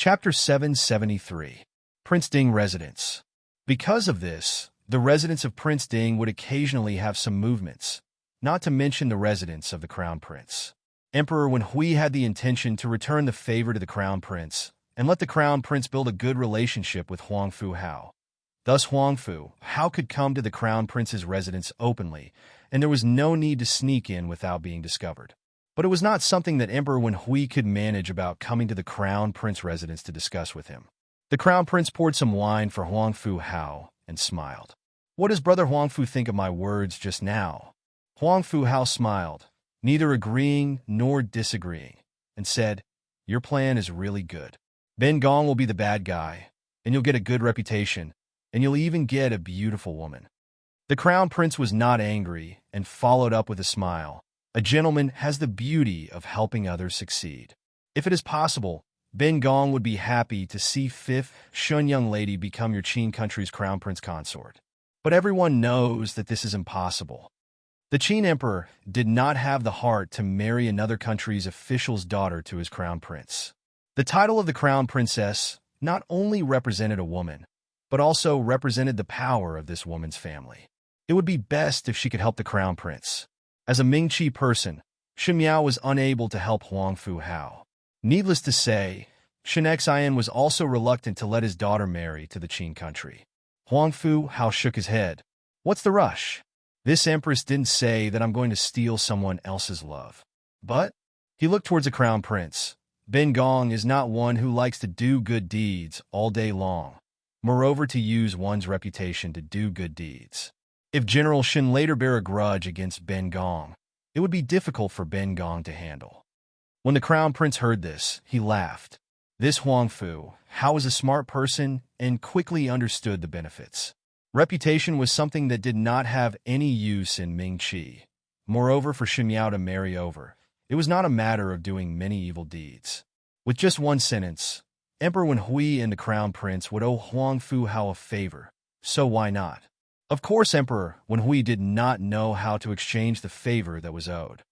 Chapter 773. Prince Ding Residence. Because of this, the residence of Prince Ding would occasionally have some movements, not to mention the residence of the Crown Prince. Emperor Wenhui had the intention to return the favor to the Crown Prince and let the Crown Prince build a good relationship with Huang Fu Hao. Thus Huang Fu Hao could come to the Crown Prince's residence openly, and there was no need to sneak in without being discovered. But it was not something that Emperor Wenhui could manage about coming to the Crown Prince residence to discuss with him. The Crown Prince poured some wine for Huang Fu Hao and smiled. "What does Brother Huang Fu think of my words just now?" Huang Fu Hao smiled, neither agreeing nor disagreeing, and said, "Your plan is really good. Ben Gong will be the bad guy, and you'll get a good reputation, and you'll even get a beautiful woman." The Crown Prince was not angry and followed up with a smile. "A gentleman has the beauty of helping others succeed. If it is possible, Ben Gong would be happy to see fifth Shun young lady become your Qin country's Crown Prince consort. But everyone knows that this is impossible. The Qin Emperor did not have the heart to marry another country's official's daughter to his Crown Prince. The title of the Crown Princess not only represented a woman, but also represented the power of this woman's family. It would be best if she could help the Crown Prince. As a Mingqi person, Shen Miao was unable to help Huang Fu Hao. Needless to say, Shen Xian was also reluctant to let his daughter marry to the Qin country. Huang Fu Hao shook his head. "What's the rush? This Empress didn't say that I'm going to steal someone else's love." But he looked towards the Crown Prince. Ben Gong is not one who likes to do good deeds all day long. Moreover, to use one's reputation to do good deeds. If General Shen later bear a grudge against Ben Gong, it would be difficult for Ben Gong to handle. When the Crown Prince heard this, he laughed. This Huang Fu Hao was a smart person and quickly understood the benefits. Reputation was something that did not have any use in Mingqi. Moreover, for Shen Miao to marry over, it was not a matter of doing many evil deeds. With just one sentence, Emperor Wenhui and the Crown Prince would owe Huang Fu Hao a favor, so why not? Of course, Emperor Wenhui did not know how to exchange the favor that was owed.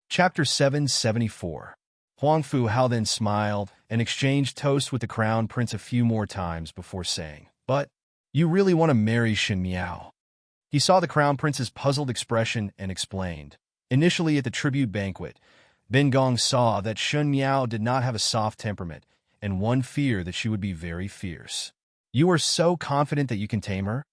Chapter 774. Huang Fu Hao then smiled and exchanged toasts with the Crown Prince a few more times before saying, "But you really want to marry Shen Miao?" He saw the Crown Prince's puzzled expression and explained. Initially at the tribute banquet, Ben Gong saw that Shen Miao did not have a soft temperament, and one feared that she would be very fierce. "You are so confident that you can tame her?"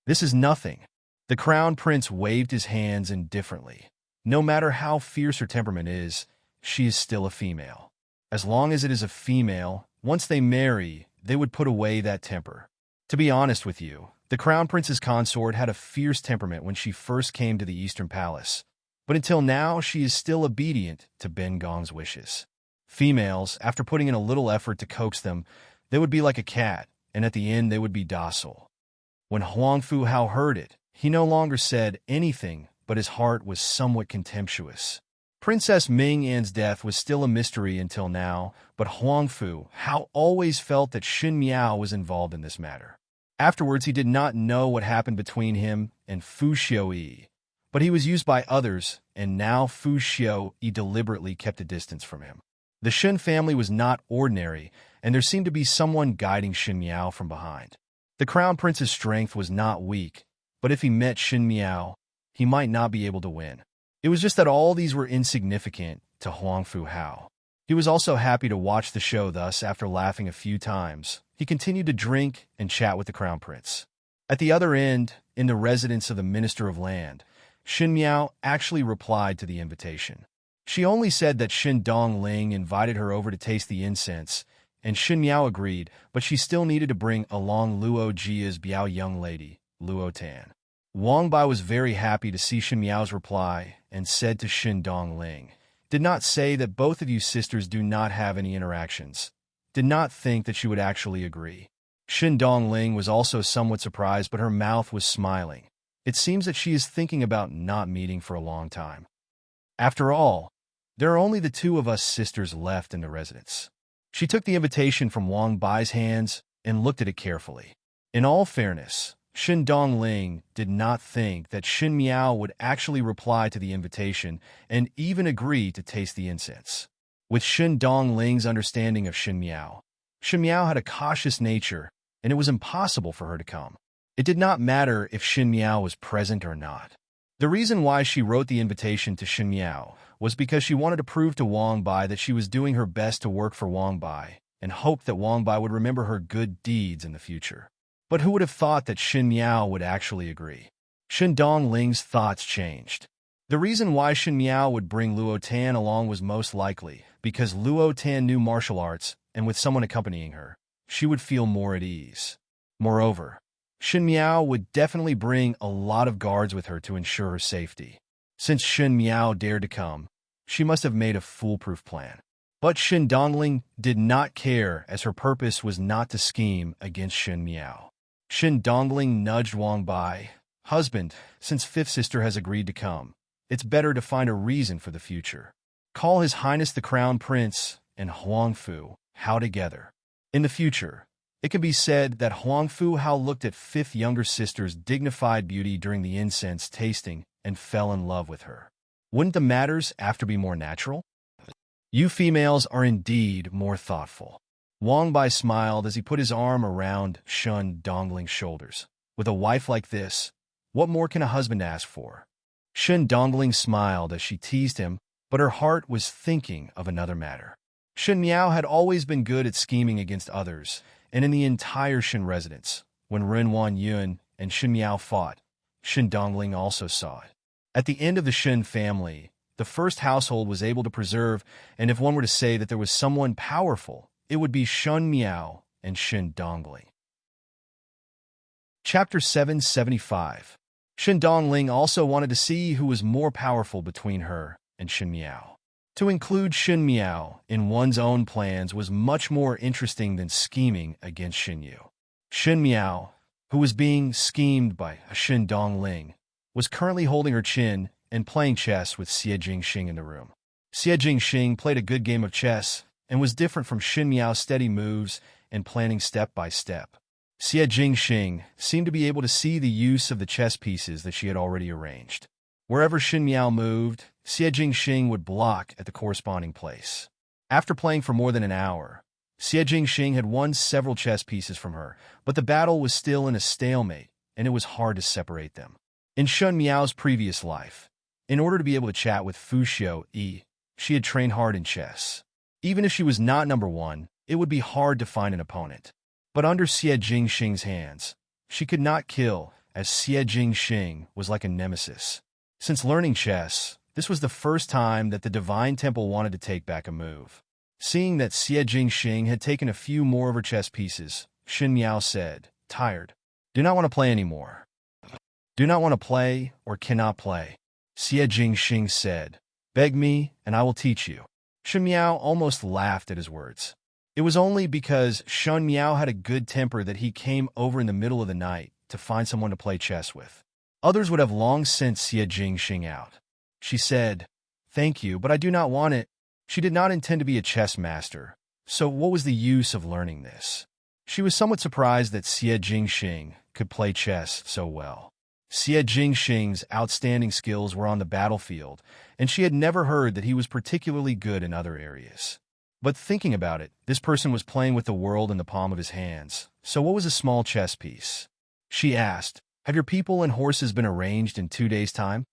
"This is nothing." The Crown Prince waved his hands indifferently. No matter how fierce her temperament is, she is still a female. As long as it is a female, once they marry, they would put away that temper. To be honest with you, the Crown Prince's consort had a fierce temperament when she first came to the Eastern Palace, but until now she is still obedient to Ben Gong's wishes. Females, after putting in a little effort to coax them, they would be like a cat, and at the end they would be docile. When Huang Fu Hao heard it, he no longer said anything, but his heart was somewhat contemptuous. Princess Ming An's death was still a mystery until now, but Huang Fu Hao always felt that Shen Miao was involved in this matter. Afterwards, he did not know what happened between him and Fu Xiaoyi, but he was used by others, and now Fu Xiaoyi deliberately kept a distance from him. The Shen family was not ordinary, and there seemed to be someone guiding Shen Miao from behind. The Crown Prince's strength was not weak, but if he met Shen Miao, he might not be able to win. It was just that all these were insignificant to Huang Fu Hao. He was also happy to watch the show, thus, after laughing a few times, he continued to drink and chat with the Crown Prince. At the other end, in the residence of the Minister of Land, Shen Miao actually replied to the invitation. She only said that Shen Dongling invited her over to taste the incense, and Shen Miao agreed, but she still needed to bring along Luo Jia's Biao young lady, Luo Tan. Wang Bai was very happy to see Shen Miao's reply and said to Shen Dongling, "Did not say that both of you sisters do not have any interactions. Did not think that she would actually agree." Shen Dongling was also somewhat surprised, but her mouth was smiling. It seems that she is thinking about not meeting for a long time. After all, there are only the two of us sisters left in the residence. She took the invitation from Wang Bai's hands and looked at it carefully. In all fairness, Shen Dongling did not think that Shen Miao would actually reply to the invitation and even agree to taste the incense. With Shen Dongling's understanding of Shen Miao had a cautious nature, and it was impossible for her to come. It did not matter if Shen Miao was present or not. The reason why she wrote the invitation to Shen Miao was because she wanted to prove to Wang Bai that she was doing her best to work for Wang Bai and hoped that Wang Bai would remember her good deeds in the future. But who would have thought that Shen Miao would actually agree? Shen Dongling's thoughts changed. The reason why Shen Miao would bring Luo Tan along was most likely because Luo Tan knew martial arts, and with someone accompanying her, she would feel more at ease. Moreover, Shen Miao would definitely bring a lot of guards with her to ensure her safety. Since Shen Miao dared to come, she must have made a foolproof plan. But Shen Dongling did not care, as her purpose was not to scheme against Shen Miao. Shen Dongling nudged Wang Bai. Husband, since Fifth Sister has agreed to come, it's better to find a reason for the future. Call His Highness the Crown Prince and Huang Fu Hao together. In the future, it can be said that Huang Fu Hao looked at Fifth younger sister's dignified beauty during the incense tasting and fell in love with her. Wouldn't the matters after be more natural? You females are indeed more thoughtful. Wang Bai smiled as he put his arm around Shen Dongling's shoulders. With a wife like this, what more can a husband ask for? Shen Dongling smiled as she teased him, but her heart was thinking of another matter. Shen Miao had always been good at scheming against others, and in the entire Shen residence, when Ren Wan Yun and Shen Miao fought, Shen Dongling also saw it. At the end of the Shen family, the first household was able to preserve, and if one were to say that there was someone powerful, it would be Shen Miao and Shen Dongling. Chapter 775. Shen Dongling also wanted to see who was more powerful between her and Shen Miao. To include Shen Miao in one's own plans was much more interesting than scheming against Shen Yu. Shen Miao, who was being schemed by Shen Dongling, was currently holding her chin and playing chess with Xie Jingxing in the room. Xie Jingxing played a good game of chess and was different from Shen Miao's steady moves and planning step by step. Xie Jingxing seemed to be able to see the use of the chess pieces that she had already arranged. Wherever Shen Miao moved, Xie Jingxing would block at the corresponding place. After playing for more than an hour, Xie Jingxing had won several chess pieces from her, but the battle was still in a stalemate, and it was hard to separate them. In Shen Miao's previous life, in order to be able to chat with Fu Xiu Yi, she had trained hard in chess. Even if she was not number one, it would be hard to find an opponent. But under Xie Jingxing's hands, she could not kill, as Xie Jingxing was like a nemesis. Since learning chess, this was the first time that the Divine Temple wanted to take back a move. Seeing that Xie Jingxing had taken a few more of her chess pieces, Shen Miao said, tired. Do not want to play anymore. Do not want to play or cannot play. Xie Jingxing said, beg me and I will teach you. Shen Miao almost laughed at his words. It was only because Shen Miao had a good temper that he came over in the middle of the night to find someone to play chess with. Others would have long sent Xie Jingxing out. She said, thank you, but I do not want it. She did not intend to be a chess master, so what was the use of learning this? She was somewhat surprised that Xie Jingxing could play chess so well. Xie Jingxing's outstanding skills were on the battlefield, and she had never heard that he was particularly good in other areas. But thinking about it, this person was playing with the world in the palm of his hands, so what was a small chess piece? She asked, have your people and horses been arranged in 2 days' time?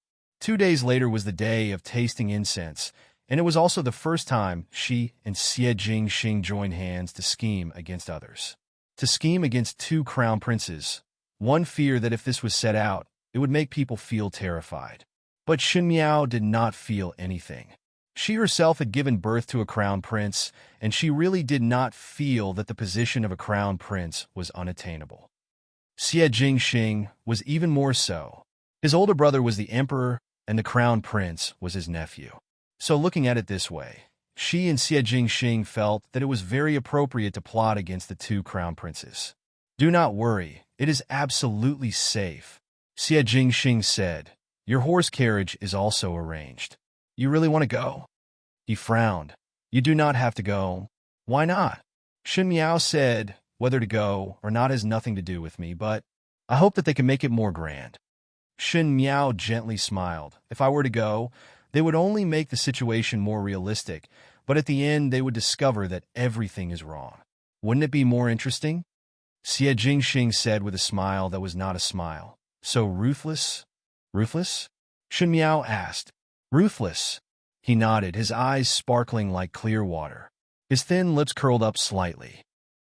2 days later was the day of tasting incense, and it was also the first time she and Xie Jingxing joined hands to scheme against others. To scheme against 2 crown princes, one feared that if this was set out, it would make people feel terrified. But Shen Miao did not feel anything. She herself had given birth to a crown prince, and she really did not feel that the position of a crown prince was unattainable. Xie Jingxing was even more so. His older brother was the emperor, and the crown prince was his nephew. So looking at it this way, she and Xie Jingxing felt that it was very appropriate to plot against the 2 crown princes. Do not worry, it is absolutely safe. Xie Jingxing said, your horse carriage is also arranged. You really want to go? He frowned. You do not have to go. Why not? Shen Miao said, whether to go or not has nothing to do with me, but I hope that they can make it more grand. Shen Miao gently smiled. If I were to go, they would only make the situation more realistic, But at the end, they would discover that everything is wrong. Wouldn't it be more interesting? Xie Jingxing said with a smile that was not a smile. So ruthless? Ruthless? Shen Miao asked. Ruthless. He nodded, his eyes sparkling like clear water. His thin lips curled up slightly.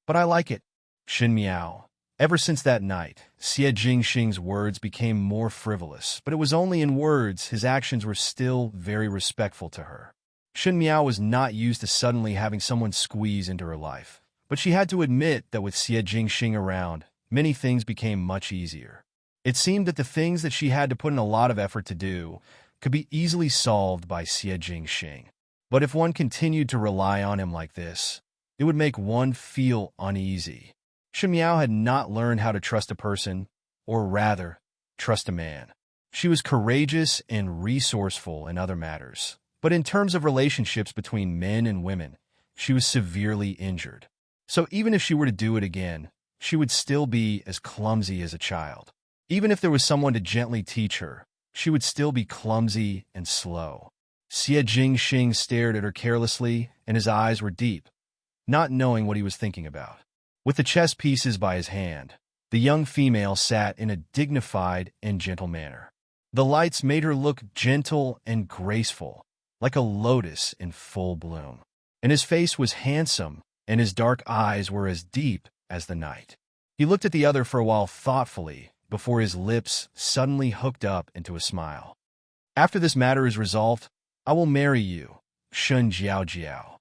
But I like it. Shen Miao. Ever since that night, Xie Jingxing's words became more frivolous, but it was only in words. His actions were still very respectful to her. Shen Miao was not used to suddenly having someone squeeze into her life, but she had to admit that with Xie Jingxing around, many things became much easier. It seemed that the things that she had to put in a lot of effort to do could be easily solved by Xie Jingxing. But if one continued to rely on him like this, it would make one feel uneasy. Shen Miao had not learned how to trust a person, or rather, trust a man. She was courageous and resourceful in other matters, but in terms of relationships between men and women, she was severely injured. So even if she were to do it again, she would still be as clumsy as a child. Even if there was someone to gently teach her, she would still be clumsy and slow. Xie Jingxing stared at her carelessly, and his eyes were deep, not knowing what he was thinking about. With the chess pieces by his hand, the young female sat in a dignified and gentle manner. The lights made her look gentle and graceful, like a lotus in full bloom. And his face was handsome, and his dark eyes were as deep as the night. He looked at the other for a while thoughtfully, before his lips suddenly hooked up into a smile. After this matter is resolved, I will marry you, Shun Jiao Jiao.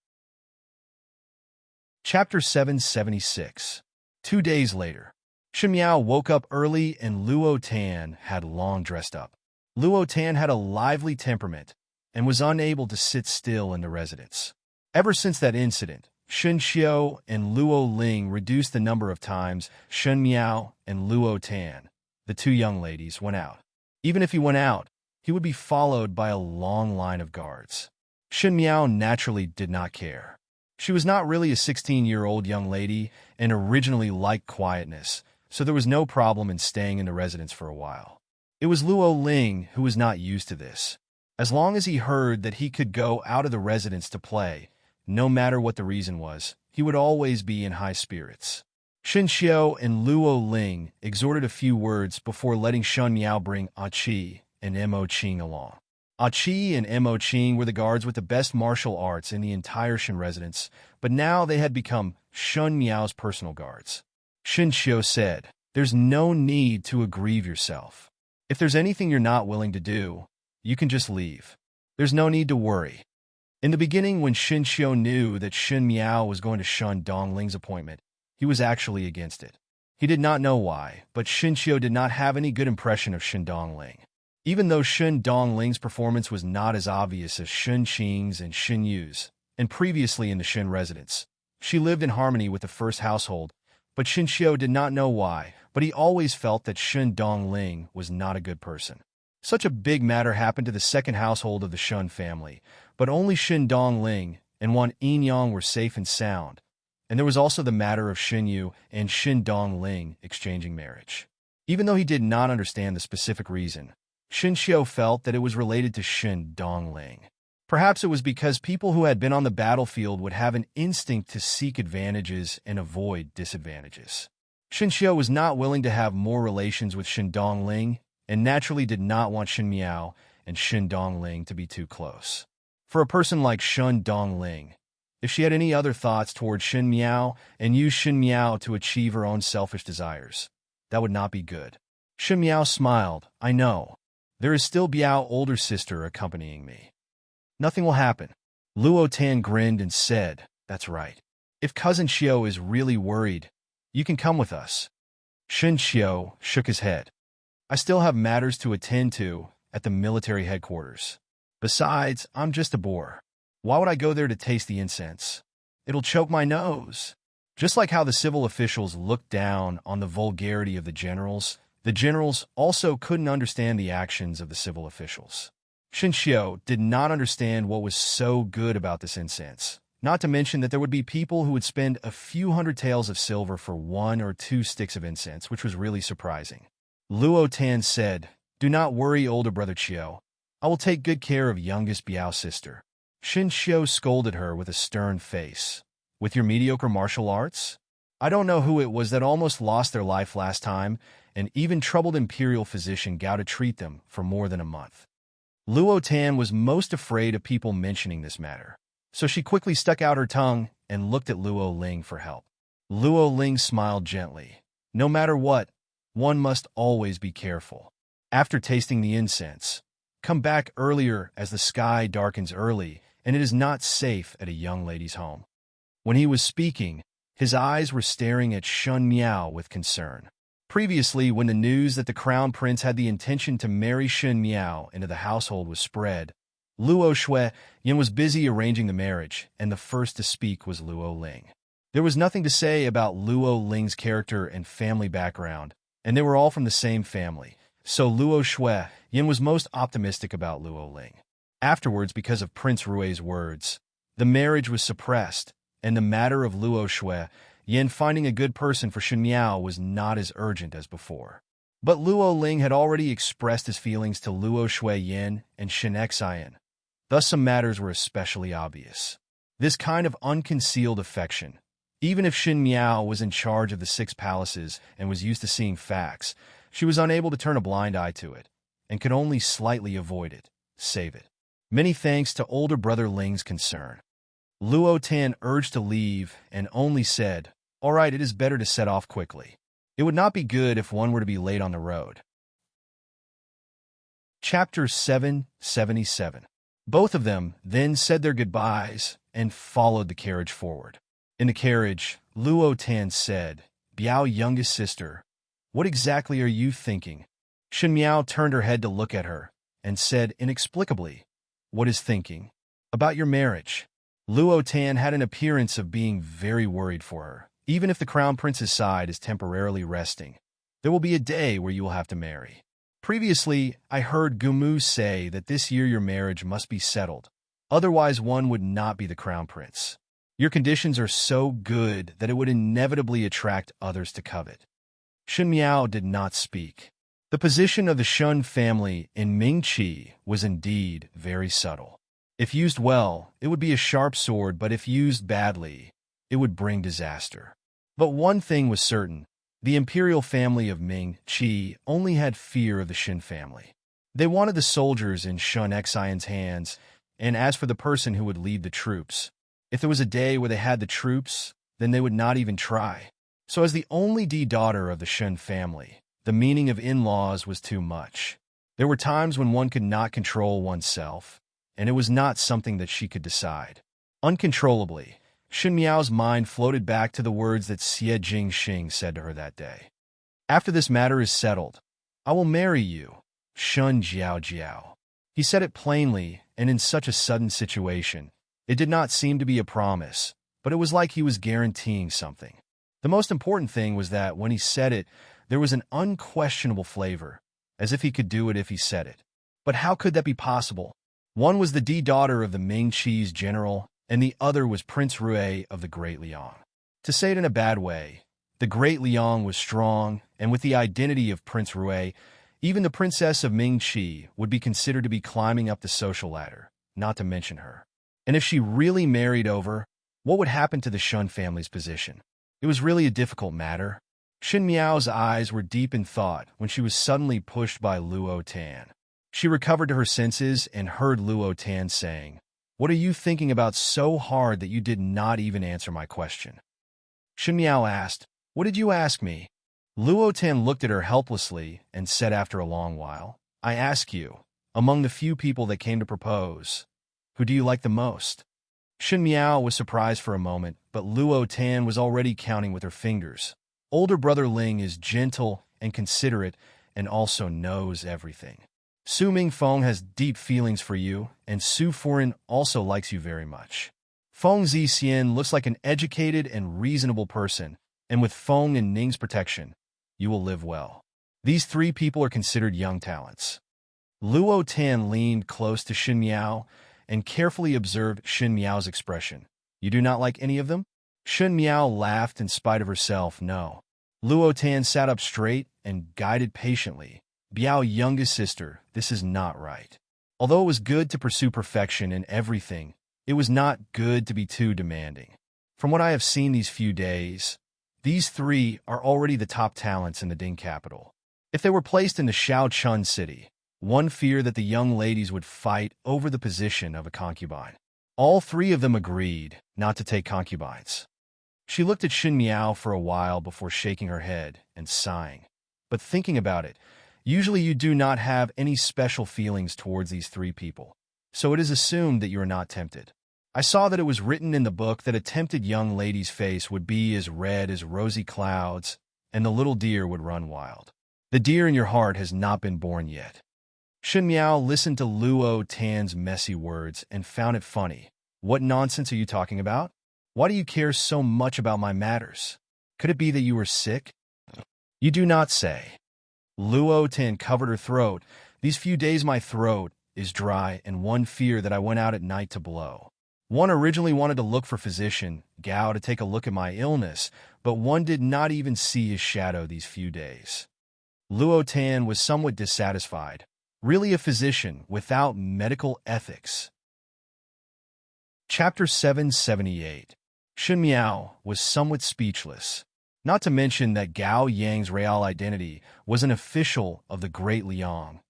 Chapter 776. 2 days later, Shen Miao woke up early and Luo Tan had long dressed up. Luo Tan had a lively temperament and was unable to sit still in the residence. Ever since that incident, Shen Xiao and Luo Ling reduced the number of times Shen Miao and Luo Tan, the two young ladies, went out. Even if he went out, he would be followed by a long line of guards. Shen Miao naturally did not care. She was not really a 16-year-old young lady and originally liked quietness, so there was no problem in staying in the residence for a while. It was Luo Ling who was not used to this. As long as he heard that he could go out of the residence to play, no matter what the reason was, he would always be in high spirits. Shen Xiao and Luo Ling exhorted a few words before letting Shen Miao bring Qi and Mo Qing along. Qi and Mo Qing were the guards with the best martial arts in the entire Shen residence, but now they had become Shen Miao's personal guards. Shen Xiao said, "There's no need to aggrieve yourself. If there's anything you're not willing to do, you can just leave. There's no need to worry." In the beginning, when Shen Xiao knew that Shen Miao was going to shun Dongling's appointment, he was actually against it. He did not know why, but Shen Xiao did not have any good impression of Shen Dongling. Even though Shen Dongling's performance was not as obvious as Shen Qing's and Shen Yu's, and previously in the Shen residence, she lived in harmony with the first household, but Shen Xiao did not know why, but he always felt that Shen Dongling was not a good person. Such a big matter happened to the second household of the Shen family, but only Shen Dongling and Wan Yinyang were safe and sound, and there was also the matter of Shen Yu and Shen Dongling exchanging marriage. Even though he did not understand the specific reason, Shen Xiao felt that it was related to Shen Dongling. Perhaps it was because people who had been on the battlefield would have an instinct to seek advantages and avoid disadvantages. Shen Xiao was not willing to have more relations with Shen Dongling and naturally did not want Shen Miao and Shen Dongling to be too close. For a person like Shen Dongling, if she had any other thoughts toward Shen Miao and used Shen Miao to achieve her own selfish desires, that would not be good. Shen Miao smiled. "I know. There is still Biao older sister accompanying me. Nothing will happen." Luo Tan grinned and said, "That's right. If cousin Xiao is really worried, you can come with us." Shen Xiao shook his head. "I still have matters to attend to at the military headquarters. Besides, I'm just a boor. Why would I go there to taste the incense? It'll choke my nose." Just like how the civil officials looked down on the vulgarity of the generals also couldn't understand the actions of the civil officials. Shen Xiao did not understand what was so good about this incense, not to mention that there would be people who would spend a few hundred taels of silver for 1 or 2 sticks of incense, which was really surprising. Luo Tan said, "Do not worry, older brother Qiao. I will take good care of youngest Biao sister. Shin Xiu scolded her with a stern face. With your mediocre martial arts? I don't know who it was that almost lost their life last time, and even troubled imperial physician Gao to treat them for more than a month. Luo Tan was most afraid of people mentioning this matter, so she quickly stuck out her tongue and looked at Luo Ling for help. Luo Ling smiled gently. No matter what, one must always be careful. After tasting the incense, come back earlier as the sky darkens early, and it is not safe at a young lady's home. When he was speaking, his eyes were staring at Shun Miao with concern. Previously, when the news that the crown prince had the intention to marry Shun Miao into the household was spread, Luo Yin was busy arranging the marriage, and the first to speak was Luo Ling. There was nothing to say about Luo Ling's character and family background, and they were all from the same family, so Luo Yin was most optimistic about Luo Ling. Afterwards, because of Prince Rui's words, the marriage was suppressed, and the matter of Luo Yin finding a good person for Shun Miao was not as urgent as before. But Luo Ling had already expressed his feelings to Luo Yin and Shin Xian. Thus some matters were especially obvious. This kind of unconcealed affection, even if Shin Miao was in charge of the 6 palaces and was used to seeing facts, she was unable to turn a blind eye to it, and could only slightly avoid it, save it. Many thanks to older brother Ling's concern. Luo Tan urged to leave and only said, "All right, it is better to set off quickly. It would not be good if one were to be late on the road." Chapter 777. Both of them then said their goodbyes and followed the carriage forward. In the carriage, Luo Tan said, "Biao, youngest sister, what exactly are you thinking?" Shin Miao turned her head to look at her and said inexplicably, "What is thinking?" "About your marriage." Luo Tan had an appearance of being very worried for her. Even if the crown prince's side is temporarily resting, there will be a day where you will have to marry. Previously, I heard Gumu say that this year your marriage must be settled. Otherwise, one would not be the crown prince. Your conditions are so good that it would inevitably attract others to covet. Shin Miao did not speak. The position of the Shun family in Mingqi was indeed very subtle. If used well, it would be a sharp sword, but if used badly, it would bring disaster. But one thing was certain. The imperial family of Ming-Chi only had fear of the Shin family. They wanted the soldiers in Shun Xian's hands, and as for the person who would lead the troops, if there was a day where they had the troops, then they would not even try. So as the only daughter of the Shun family, the meaning of in-laws was too much. There were times when one could not control oneself, and it was not something that she could decide. Uncontrollably, Shin Miao's mind floated back to the words that Xie Jingxing said to her that day. "After this matter is settled, I will marry you, Shun Jiao." He said it plainly, and in such a sudden situation. It did not seem to be a promise, but it was like he was guaranteeing something. The most important thing was that when he said it, there was an unquestionable flavor, as if he could do it if he said it. But how could that be possible? One was the daughter of the Ming-Chi's general, and the other was Prince Rui of the Great Liang. To say it in a bad way, the Great Liang was strong, and with the identity of Prince Rui, even the Princess of Ming-Chi would be considered to be climbing up the social ladder, not to mention her. And if she really married over, what would happen to the Shun family's position? It was really a difficult matter. Shin Miao's eyes were deep in thought when she was suddenly pushed by Luo Tan. She recovered to her senses and heard Luo Tan saying, "What are you thinking about so hard that you did not even answer my question?" Shin Miao asked, "What did you ask me?" Luo Tan looked at her helplessly and said after a long while, "I ask you, among the few people that came to propose, who do you like the most?" Shin Miao was surprised for a moment, but Luo Tan was already counting with her fingers. Older brother Ling is gentle and considerate and also knows everything. Su Mingfeng has deep feelings for you, and Su Furen also likes you very much. Feng Zixian looks like an educated and reasonable person, and with Feng and Ning's protection, you will live well. These 3 people are considered young talents. Luo Tan leaned close to Shin Miao and carefully observed Shin Miao's expression. "You do not like any of them?" Shin Miao laughed in spite of herself. "No." Luo Tan sat up straight and guided patiently. "Biao, youngest sister, this is not right. Although it was good to pursue perfection in everything, It was not good to be too demanding. From what I have seen these few days, these three are already the top talents in the Ding capital. If they were placed in the Shao Chun city, one feared that the young ladies would fight over the position of a concubine. All three of them agreed not to take concubines. She looked at Xin Miao for a while before shaking her head and sighing. But thinking about it, usually you do not have any special feelings towards these three people, so it is assumed that you are not tempted. I saw that it was written in the book that a tempted young lady's face would be as red as rosy clouds, and the little deer would run wild. The deer in your heart has not been born yet. Xin Miao listened to Luo Tan's messy words and found it funny. What nonsense are you talking about? Why do you care so much about my matters? Could it be that you were sick? You do not say. Luo Tan covered her throat. These few days my throat is dry, and one fear that I went out at night to blow. One originally wanted to look for physician Gao to take a look at my illness, but one did not even see his shadow these few days. Luo Tan was somewhat dissatisfied. Really a physician without medical ethics. Chapter 778. Xin Miao was somewhat speechless. Not to mention that Gao Yang's real identity was an official of the Great Liang.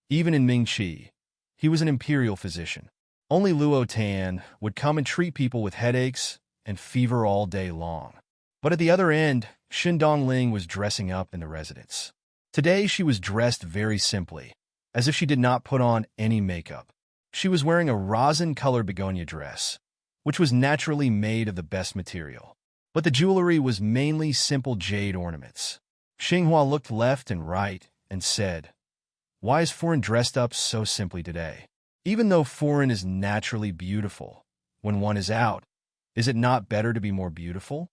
Even in Mingqi, he was an imperial physician. Only Luo Tan would come and treat people with headaches and fever all day long. But at the other end, Xin Dongling was dressing up in the residence. Today she was dressed very simply, as if she did not put on any makeup. She was wearing a rosin-colored begonia dress, which was naturally made of the best material. But the jewelry was mainly simple jade ornaments. Xinghua looked left and right and said, "Why is Foreign dressed up so simply today? Even though Foreign is naturally beautiful, when one is out, is it not better to be more beautiful?"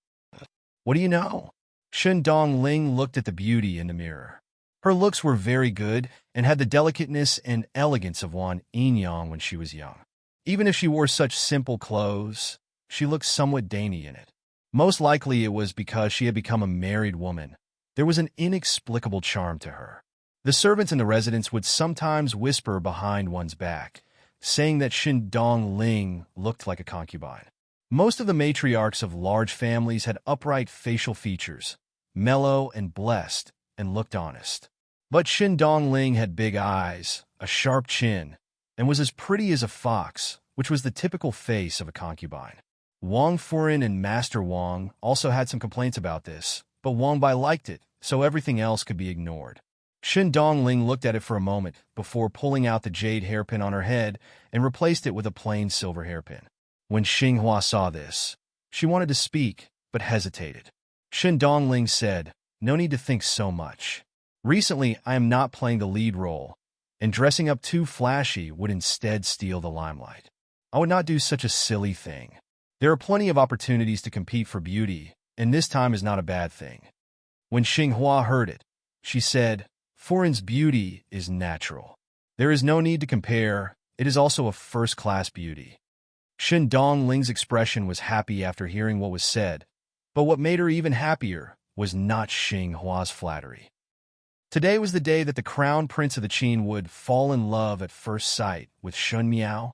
What do you know? Xin Dongling looked at the beauty in the mirror. Her looks were very good and had the delicateness and elegance of one Yin-yang when she was young. Even if she wore such simple clothes, she looked somewhat dainty in it. Most likely it was because she had become a married woman. There was an inexplicable charm to her. The servants in the residence would sometimes whisper behind one's back, saying that Xin Dongling looked like a concubine. Most of the matriarchs of large families had upright facial features, mellow and blessed, and looked honest. But Xin Dongling had big eyes, a sharp chin, and was as pretty as a fox, which was the typical face of a concubine. Wang Furin and Master Wang also had some complaints about this, but Wang Bai liked it, so everything else could be ignored. Xin Dongling looked at it for a moment before pulling out the jade hairpin on her head and replaced it with a plain silver hairpin. When Xinghua saw this, she wanted to speak, but hesitated. Xin Dongling said, "No need to think so much. Recently, I am not playing the lead role, and dressing up too flashy would instead steal the limelight. I would not do such a silly thing. There are plenty of opportunities to compete for beauty, and this time is not a bad thing." When Xinghua heard it, she said, "Foreign's beauty is natural. There is no need to compare. It is also a first-class beauty." Xin Dongling's expression was happy after hearing what was said, but what made her even happier was not Xinghua's flattery. Today was the day that the crown prince of the Qin would fall in love at first sight with Xin Miao,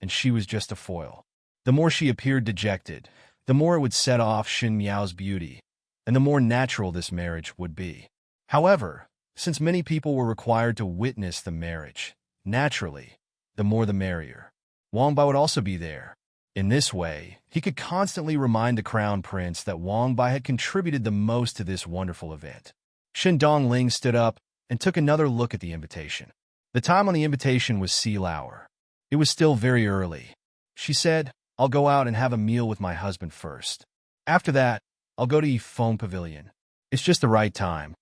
and she was just a foil. The more she appeared dejected, the more it would set off Xin Miao's beauty, and the more natural this marriage would be. However, since many people were required to witness the marriage, naturally, the more the merrier. Wang Bai would also be there. In this way, he could constantly remind the crown prince that Wang Bai had contributed the most to this wonderful event. Xin Dongling stood up and took another look at the invitation. The time on the invitation was seal hour. It was still very early. She said, "I'll go out and have a meal with my husband first. After that, I'll go to Yifeng Pavilion. It's just the right time."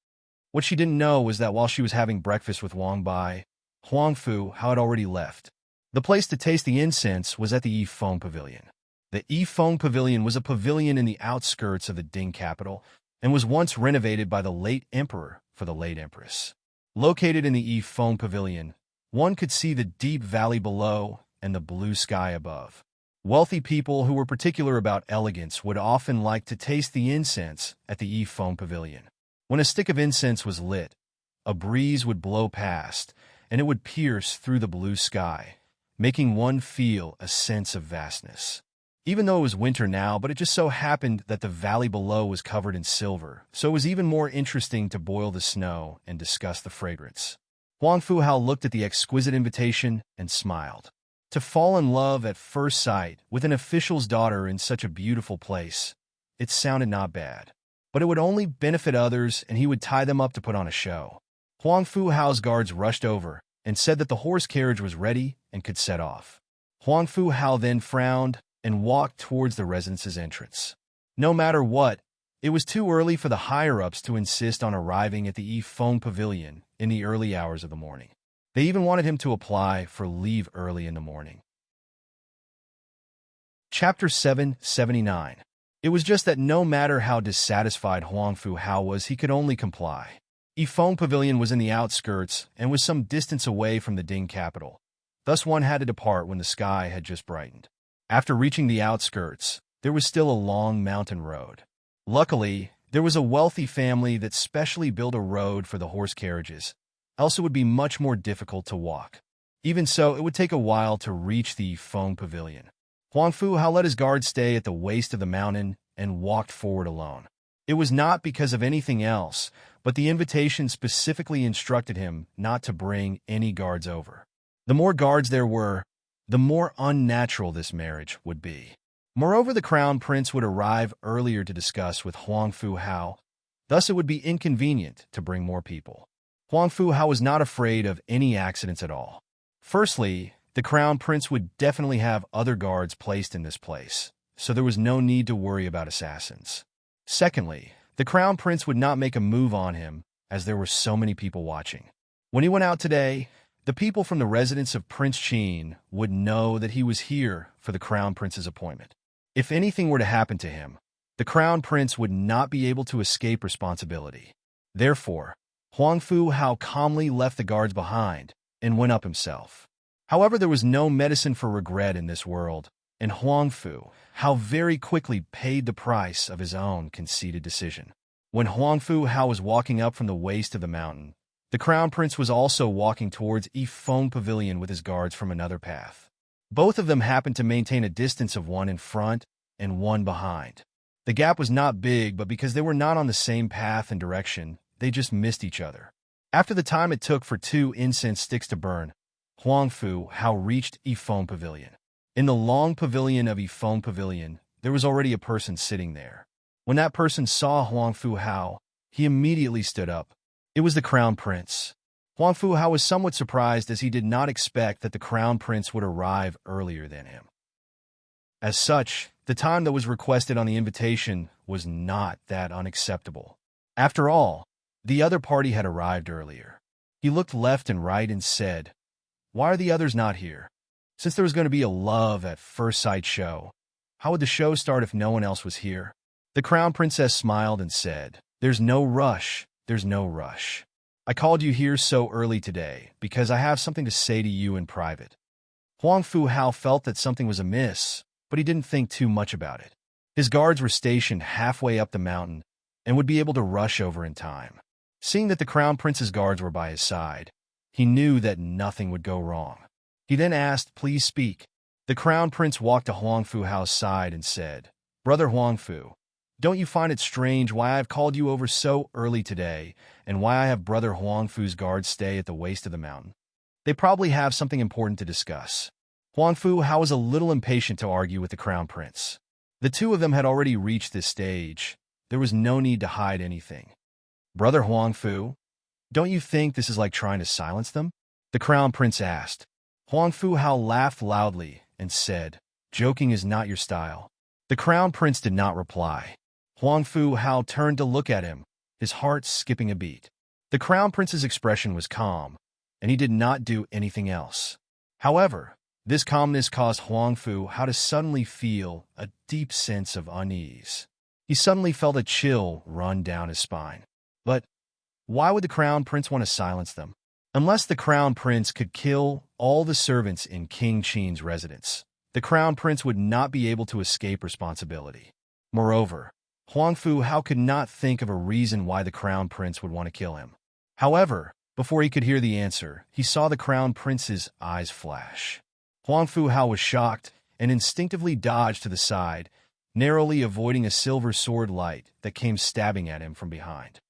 What she didn't know was that while she was having breakfast with Wang Bai, Huang Fu had already left. The place to taste the incense was at the Yifeng Pavilion. The Yifeng Pavilion was a pavilion in the outskirts of the Ding capital and was once renovated by the late emperor for the late empress. Located in the Yifeng Pavilion, one could see the deep valley below and the blue sky above. Wealthy people who were particular about elegance would often like to taste the incense at the Yifeng Pavilion. When a stick of incense was lit, a breeze would blow past, and it would pierce through the blue sky, making one feel a sense of vastness. Even though it was winter now, but it just so happened that the valley below was covered in silver, so it was even more interesting to boil the snow and discuss the fragrance. Huang Fu Hao looked at the exquisite invitation and smiled. To fall in love at first sight with an official's daughter in such a beautiful place, it sounded not bad. But it would only benefit others, and he would tie them up to put on a show. Huang Fu Hao's guards rushed over and said that the horse carriage was ready and could set off. Huang Fu Hao then frowned and walked towards the residence's entrance. No matter what, it was too early for the higher-ups to insist on arriving at the Yifeng Pavilion in the early hours of the morning. They even wanted him to apply for leave early in the morning. Chapter 779. It was just that no matter how dissatisfied Huang Fu Hao was, he could only comply. Yifeng Pavilion was in the outskirts and was some distance away from the Ding capital. Thus one had to depart when the sky had just brightened. After reaching the outskirts, there was still a long mountain road. Luckily, there was a wealthy family that specially built a road for the horse carriages, else it would be much more difficult to walk. Even so, it would take a while to reach the Yifeng Pavilion. Huang Fu Hao let his guard stay at the waist of the mountain and walked forward alone. It was not because of anything else, but the invitation specifically instructed him not to bring any guards over. The more guards there were, the more unnatural this marriage would be. Moreover, the crown prince would arrive earlier to discuss with Huang Fu Hao, thus it would be inconvenient to bring more people. Huang Fu Hao was not afraid of any accidents at all. Firstly, the crown prince would definitely have other guards placed in this place, so there was no need to worry about assassins. Secondly, the crown prince would not make a move on him, as there were so many people watching. When he went out today, the people from the residence of Prince Qin would know that he was here for the crown prince's appointment. If anything were to happen to him, the crown prince would not be able to escape responsibility. Therefore, Huang Fu Hao calmly left the guards behind and went up himself. However, there was no medicine for regret in this world, and Huang Fu Hao very quickly paid the price of his own conceited decision. When Huang Fu Hao was walking up from the waist of the mountain, the crown prince was also walking towards Yifeng Pavilion with his guards from another path. Both of them happened to maintain a distance of one in front and one behind. The gap was not big, but because they were not on the same path and direction, they just missed each other. After the time it took for 2 incense sticks to burn, Huang Fu Hao reached Yifeng Pavilion. In the long pavilion of Yifeng Pavilion, there was already a person sitting there. When that person saw Huang Fu Hao, he immediately stood up. It was the crown prince. Huang Fu Hao was somewhat surprised as he did not expect that the crown prince would arrive earlier than him. As such, the time that was requested on the invitation was not that unacceptable. After all, the other party had arrived earlier. He looked left and right and said, "Why are the others not here? Since there was going to be a love at first sight show, how would the show start if no one else was here?" The crown princess smiled and said, "There's no rush. There's no rush. I called you here so early today because I have something to say to you in private." Huang Fu Hao felt that something was amiss, but he didn't think too much about it. His guards were stationed halfway up the mountain and would be able to rush over in time. Seeing that the crown prince's guards were by his side, he knew that nothing would go wrong. He then asked, "Please speak." The crown prince walked to Huang Fu Hao's side and said, "Brother Huang Fu, don't you find it strange why I have called you over so early today and why I have Brother Huang Fu's guards stay at the waist of the mountain? They probably have something important to discuss." Huang Fu Hao was a little impatient to argue with the crown prince. The two of them had already reached this stage. There was no need to hide anything. "Brother Huang Fu, don't you think this is like trying to silence them?" the crown prince asked. Huang Fu Hao laughed loudly and said, "Joking is not your style." The crown prince did not reply. Huang Fu Hao turned to look at him, his heart skipping a beat. The crown prince's expression was calm, and he did not do anything else. However, this calmness caused Huang Fu Hao to suddenly feel a deep sense of unease. He suddenly felt a chill run down his spine. But why would the crown prince want to silence them? Unless the crown prince could kill all the servants in King Qin's residence, the crown prince would not be able to escape responsibility. Moreover, Huang Fu Hao could not think of a reason why the crown prince would want to kill him. However, before he could hear the answer, he saw the crown prince's eyes flash. Huang Fu Hao was shocked and instinctively dodged to the side, narrowly avoiding a silver sword light that came stabbing at him from behind.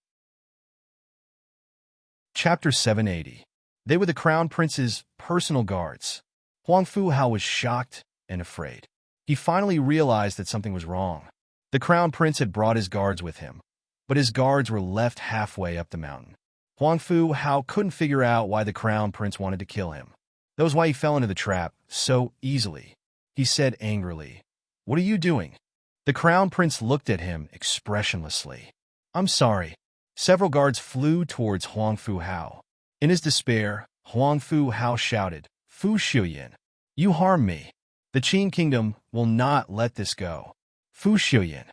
Chapter 780. They were the Crown Prince's personal guards. Huang Fu Hao was shocked and afraid. He finally realized that something was wrong. The Crown Prince had brought his guards with him, but his guards were left halfway up the mountain. Huang Fu Hao couldn't figure out why the Crown Prince wanted to kill him. That was why he fell into the trap so easily. He said angrily, "What are you doing?" The Crown Prince looked at him expressionlessly. "I'm sorry." Several guards flew towards Huang Fu Hao. In his despair, Huang Fu Hao shouted, "Fu Xiuyan, you harmed me. The Qin Kingdom will not let this go." Fu Xiuyan.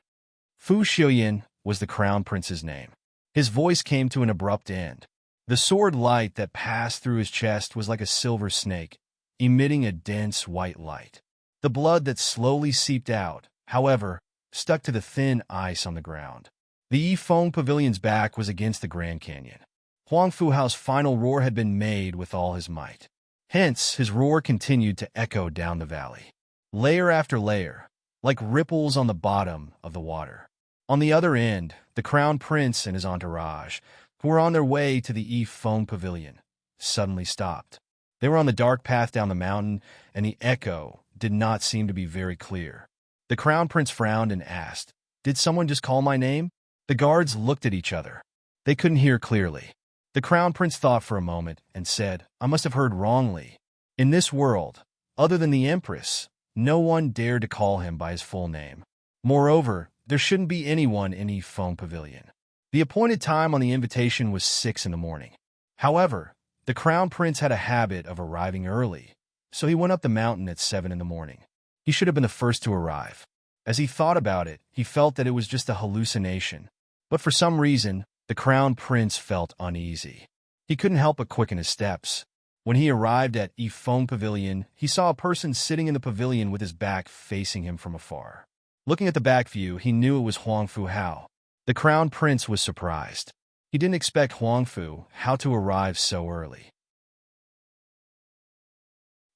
Fu Xiuyan was the Crown Prince's name. His voice came to an abrupt end. The sword light that passed through his chest was like a silver snake, emitting a dense white light. The blood that slowly seeped out, however, stuck to the thin ice on the ground. The Yifeng Pavilion's back was against the Grand Canyon. Huang Fu Hao's final roar had been made with all his might. Hence, his roar continued to echo down the valley, layer after layer, like ripples on the bottom of the water. On the other end, the Crown Prince and his entourage, who were on their way to the Yifeng Pavilion, suddenly stopped. They were on the dark path down the mountain, and the echo did not seem to be very clear. The Crown Prince frowned and asked, "Did someone just call my name?" The guards looked at each other. They couldn't hear clearly. The Crown Prince thought for a moment and said, "I must have heard wrongly. In this world, other than the Empress, no one dared to call him by his full name. Moreover, there shouldn't be anyone in Yifeng Pavilion." The appointed time on the invitation was 6 in the morning. However, the Crown Prince had a habit of arriving early, so he went up the mountain at 7 in the morning. He should have been the first to arrive. As he thought about it, he felt that it was just a hallucination. But for some reason, the Crown Prince felt uneasy. He couldn't help but quicken his steps. When he arrived at Yifeng Pavilion, he saw a person sitting in the pavilion with his back facing him from afar. Looking at the back view, he knew it was Huang Fu Hao. The Crown Prince was surprised. He didn't expect Huang Fu Hao to arrive so early.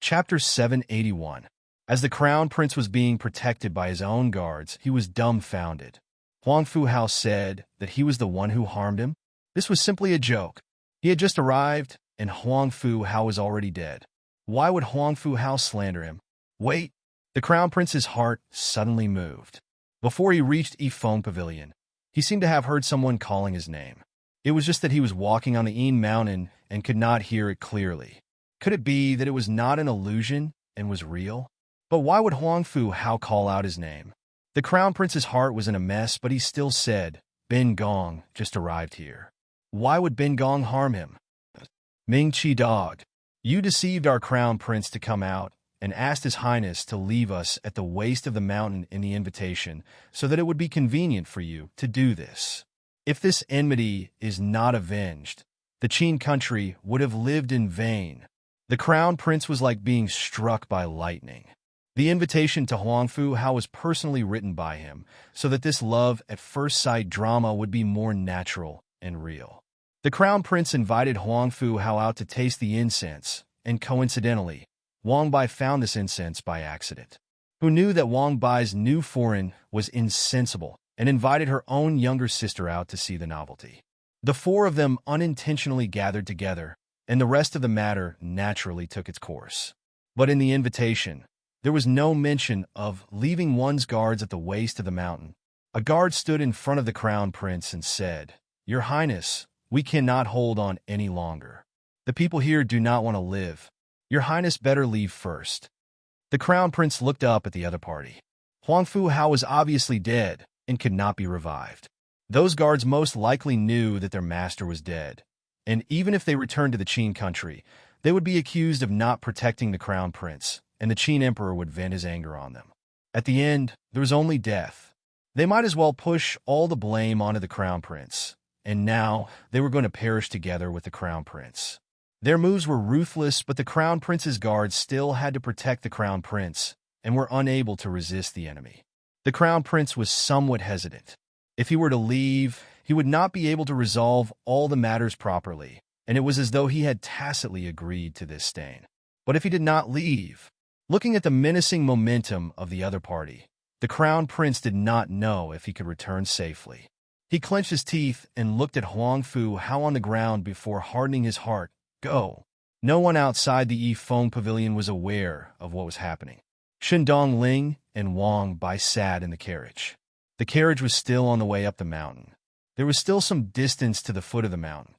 Chapter 781. As the Crown Prince was being protected by his own guards, he was dumbfounded. Huang Fu Hao said that he was the one who harmed him. This was simply a joke. He had just arrived, and Huang Fu Hao was already dead. Why would Huang Fu Hao slander him? Wait! The Crown Prince's heart suddenly moved. Before he reached Yifeng Pavilion, he seemed to have heard someone calling his name. It was just that he was walking on the Yin Mountain and could not hear it clearly. Could it be that it was not an illusion and was real? But why would Huang Fu Hao call out his name? The Crown Prince's heart was in a mess, but he still said, "Ben Gong just arrived here." Why would Ben Gong harm him? "Ming Chi Dog, you deceived our Crown Prince to come out and asked His Highness to leave us at the waist of the mountain in the invitation so that it would be convenient for you to do this. If this enmity is not avenged, the Qin country would have lived in vain." The Crown Prince was like being struck by lightning. The invitation to Huang Fu Hao was personally written by him, so that this love at first sight drama would be more natural and real. The Crown Prince invited Huang Fu Hao out to taste the incense, and coincidentally, Wang Bai found this incense by accident. Who knew that Wang Bai's new foreign was insensible and invited her own younger sister out to see the novelty. The four of them unintentionally gathered together, and the rest of the matter naturally took its course. But in the invitation, there was no mention of leaving one's guards at the waist of the mountain. A guard stood in front of the Crown Prince and said, "Your Highness, we cannot hold on any longer. The people here do not want to live. Your Highness better leave first." The Crown Prince looked up at the other party. Huang Fu Hao was obviously dead and could not be revived. Those guards most likely knew that their master was dead, and even if they returned to the Qin country, they would be accused of not protecting the Crown Prince, and the Qin Emperor would vent his anger on them. At the end, there was only death. They might as well push all the blame onto the Crown Prince, and now they were going to perish together with the Crown Prince. Their moves were ruthless, but the Crown Prince's guards still had to protect the Crown Prince, and were unable to resist the enemy. The Crown Prince was somewhat hesitant. If he were to leave, he would not be able to resolve all the matters properly, and it was as though he had tacitly agreed to this stain. But if he did not leave, Looking at the menacing momentum of the other party, the crown prince did not know if he could return safely. He clenched his teeth and looked at Huangfu Hao on the ground before hardening his heart. Go. No one outside the Yifeng pavilion was aware of what was happening. Shindong Ling and Wang Bai sat in the carriage. The carriage was still on the way up the mountain. There was still some distance to the foot of the mountain.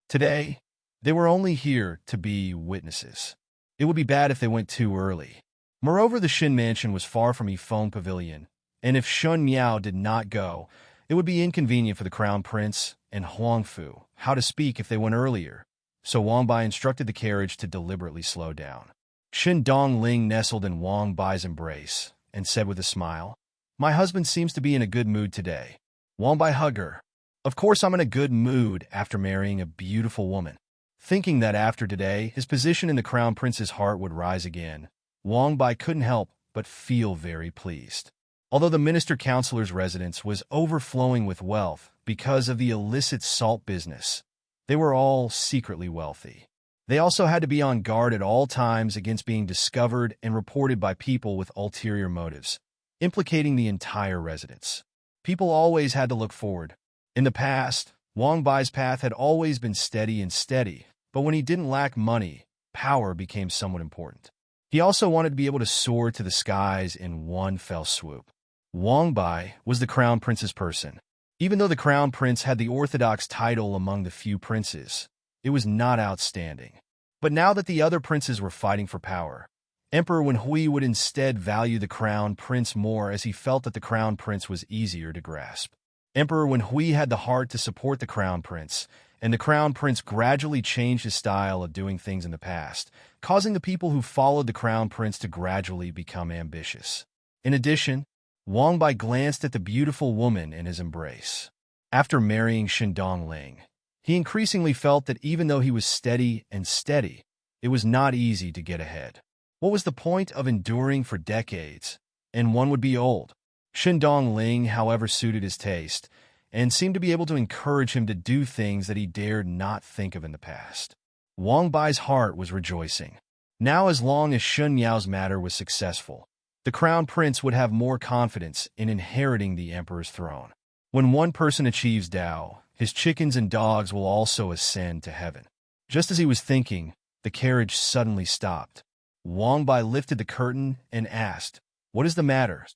Today, they were only here to be witnesses. It would be bad if they went too early. Moreover, the Shin mansion was far from Yifeng pavilion, and if Shun Miao did not go, it would be inconvenient for the crown prince and Huangfu Hao to speak if they went earlier. So Wang Bai instructed the carriage to deliberately slow down. Shindong Ling nestled in Wang Bai's embrace and said with a smile, "My husband seems to be in a good mood today." Wang Bai hugged her. "Of course I'm in a good mood after marrying a beautiful woman." Thinking that after today, his position in the crown prince's heart would rise again, Wang Bai couldn't help but feel very pleased. Although the minister-counselor's residence was overflowing with wealth because of the illicit salt business, they were all secretly wealthy. They also had to be on guard at all times against being discovered and reported by people with ulterior motives, implicating the entire residence. People always had to look forward. In the past, Wang Bai's path had always been steady, but when he didn't lack money, power became somewhat important. He also wanted to be able to soar to the skies in one fell swoop. Wang Bai was the crown prince's person. Even though the crown prince had the orthodox title among the few princes, it was not outstanding. But now that the other princes were fighting for power, Emperor Wenhui would instead value the crown prince more, as he felt that the crown prince was easier to grasp. Emperor Wenhui had the heart to support the crown prince, and the crown prince gradually changed his style of doing things in the past, causing the people who followed the crown prince to gradually become ambitious. In addition, Wang Bai glanced at the beautiful woman in his embrace. After marrying Shindong Ling, he increasingly felt that even though he was steady, it was not easy to get ahead. What was the point of enduring for decades? And one would be old. Shindong Ling, however, suited his taste, and seemed to be able to encourage him to do things that he dared not think of in the past. Wang Bai's heart was rejoicing. Now, as long as Shun Yao's matter was successful, the crown prince would have more confidence in inheriting the emperor's throne. When one person achieves Dao, his chickens and dogs will also ascend to heaven. Just as he was thinking, the carriage suddenly stopped. Wang Bai lifted the curtain and asked, "What is the matter?"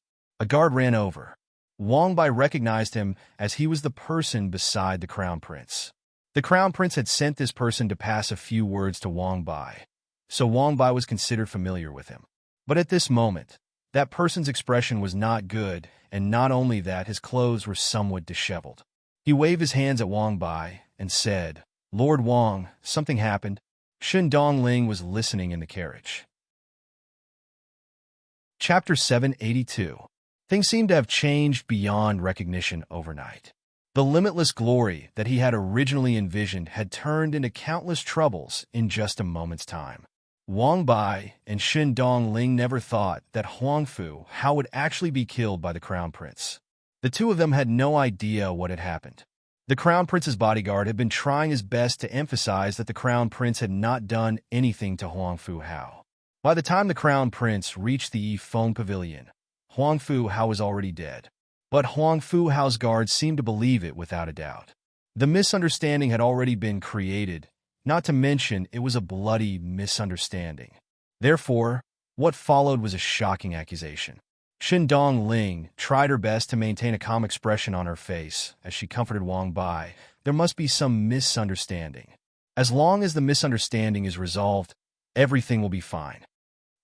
A guard ran over. Wang Bai recognized him as he was the person beside the crown prince. The crown prince had sent this person to pass a few words to Wang Bai, so Wang Bai was considered familiar with him. But at this moment, that person's expression was not good, and not only that, his clothes were somewhat disheveled. He waved his hands at Wang Bai and said, "Lord Wang, something happened." Shindong Ling was listening in the carriage. Chapter 782. Things seemed to have changed beyond recognition overnight. The limitless glory that he had originally envisioned had turned into countless troubles in just a moment's time. Wang Bai and Shindong Ling never thought that Huangfu Hao would actually be killed by the crown prince. The two of them had no idea what had happened. The crown prince's bodyguard had been trying his best to emphasize that the crown prince had not done anything to Huangfu Hao. By the time the crown prince reached the Yifeng pavilion, Huangfu Hao was already dead. But Huangfu Hao's guards seemed to believe it without a doubt. The misunderstanding had already been created, not to mention it was a bloody misunderstanding. Therefore, what followed was a shocking accusation. Shindong Ling tried her best to maintain a calm expression on her face as she comforted Wang Bai. There must be some misunderstanding. As long as the misunderstanding is resolved, everything will be fine.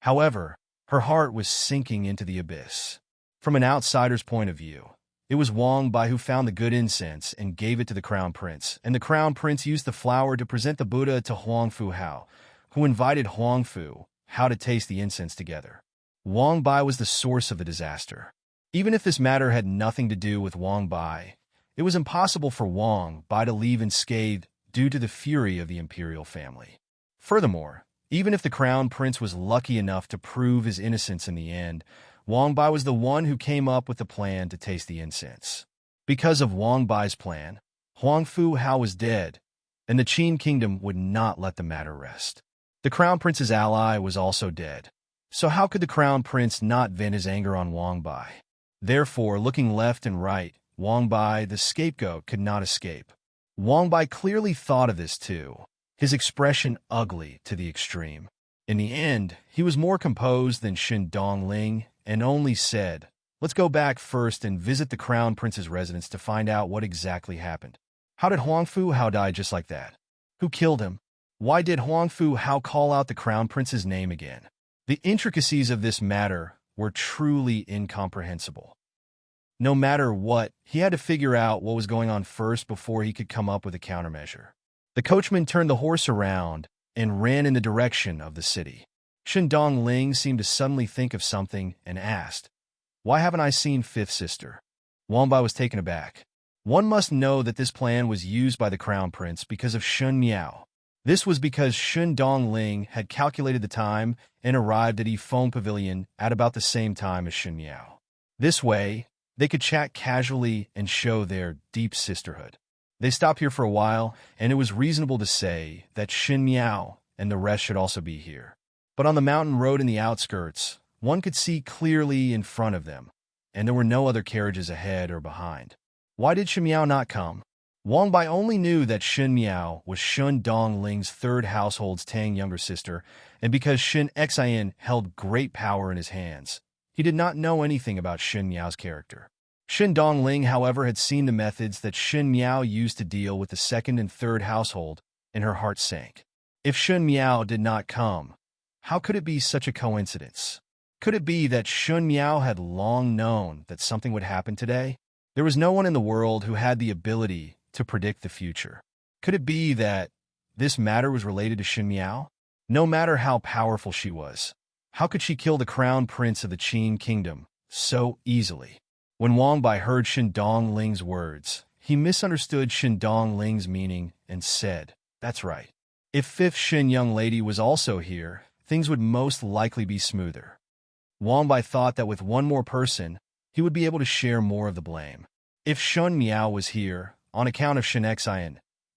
However, her heart was sinking into the abyss. From an outsider's point of view, it was Wang Bai who found the good incense and gave it to the crown prince, and the crown prince used the flower to present the Buddha to Huangfu Hao, who invited Huangfu Hao to taste the incense together. Wang Bai was the source of the disaster. Even if this matter had nothing to do with Wang Bai, it was impossible for Wang Bai to leave unscathed due to the fury of the imperial family. Furthermore, even if the crown prince was lucky enough to prove his innocence in the end, Wang Bai was the one who came up with the plan to taste the incense. Because of Wang Bai's plan, Huangfu Hao was dead, and the Qin kingdom would not let the matter rest. The crown prince's ally was also dead. So how could the crown prince not vent his anger on Wang Bai? Therefore, looking left and right, Wang Bai, the scapegoat, could not escape. Wang Bai clearly thought of this too, his expression ugly to the extreme. In the end, he was more composed than Shen Dongling and only said, "Let's go back first and visit the crown prince's residence to find out what exactly happened. How did Huangfu Hao die just like that? Who killed him? Why did Huangfu Hao call out the crown prince's name again?" The intricacies of this matter were truly incomprehensible. No matter what, he had to figure out what was going on first before he could come up with a countermeasure. The coachman turned the horse around and ran in the direction of the city. Shen Dongling seemed to suddenly think of something and asked, "Why haven't I seen Fifth Sister?" Wang Bai was taken aback. One must know that this plan was used by the crown prince because of Shun Miao. This was because Shen Dongling had calculated the time and arrived at Yifeng Pavilion at about the same time as Shen Miao. This way, they could chat casually and show their deep sisterhood. They stopped here for a while, and it was reasonable to say that Shen Miao and the rest should also be here. But on the mountain road in the outskirts, one could see clearly in front of them, and there were no other carriages ahead or behind. Why did Shen Miao not come? Wang Bai only knew that Shen Miao was Shen Dongling's third household's Tang younger sister, and because Shen Xian held great power in his hands, he did not know anything about Shen Miao's character. Shen Dongling, however, had seen the methods that Shen Miao used to deal with the second and third household, and her heart sank. If Shen Miao did not come, how could it be such a coincidence? Could it be that Shen Miao had long known that something would happen today? There was no one in the world who had the ability to predict the future. Could it be that this matter was related to Shen Miao? No matter how powerful she was, how could she kill the crown prince of the Qin kingdom so easily? When Wang Bai heard Shen Dongling's words, he misunderstood Shen Dongling's meaning and said, "That's right. If fifth Shen young lady was also here, things would most likely be smoother." Wang Bai thought that with one more person, he would be able to share more of the blame. If Shen Miao was here, on account of Shen Xian,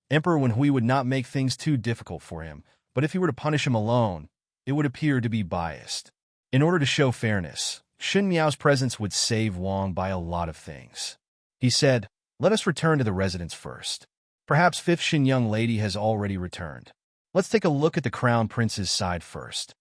Emperor Wen Hui would not make things too difficult for him, but if he were to punish him alone, it would appear to be biased. In order to show fairness, Shen Miao's presence would save Wang Bai a lot of things. He said, "Let us return to the residence first. Perhaps fifth Shen young lady has already returned. Let's take a look at the crown prince's side first."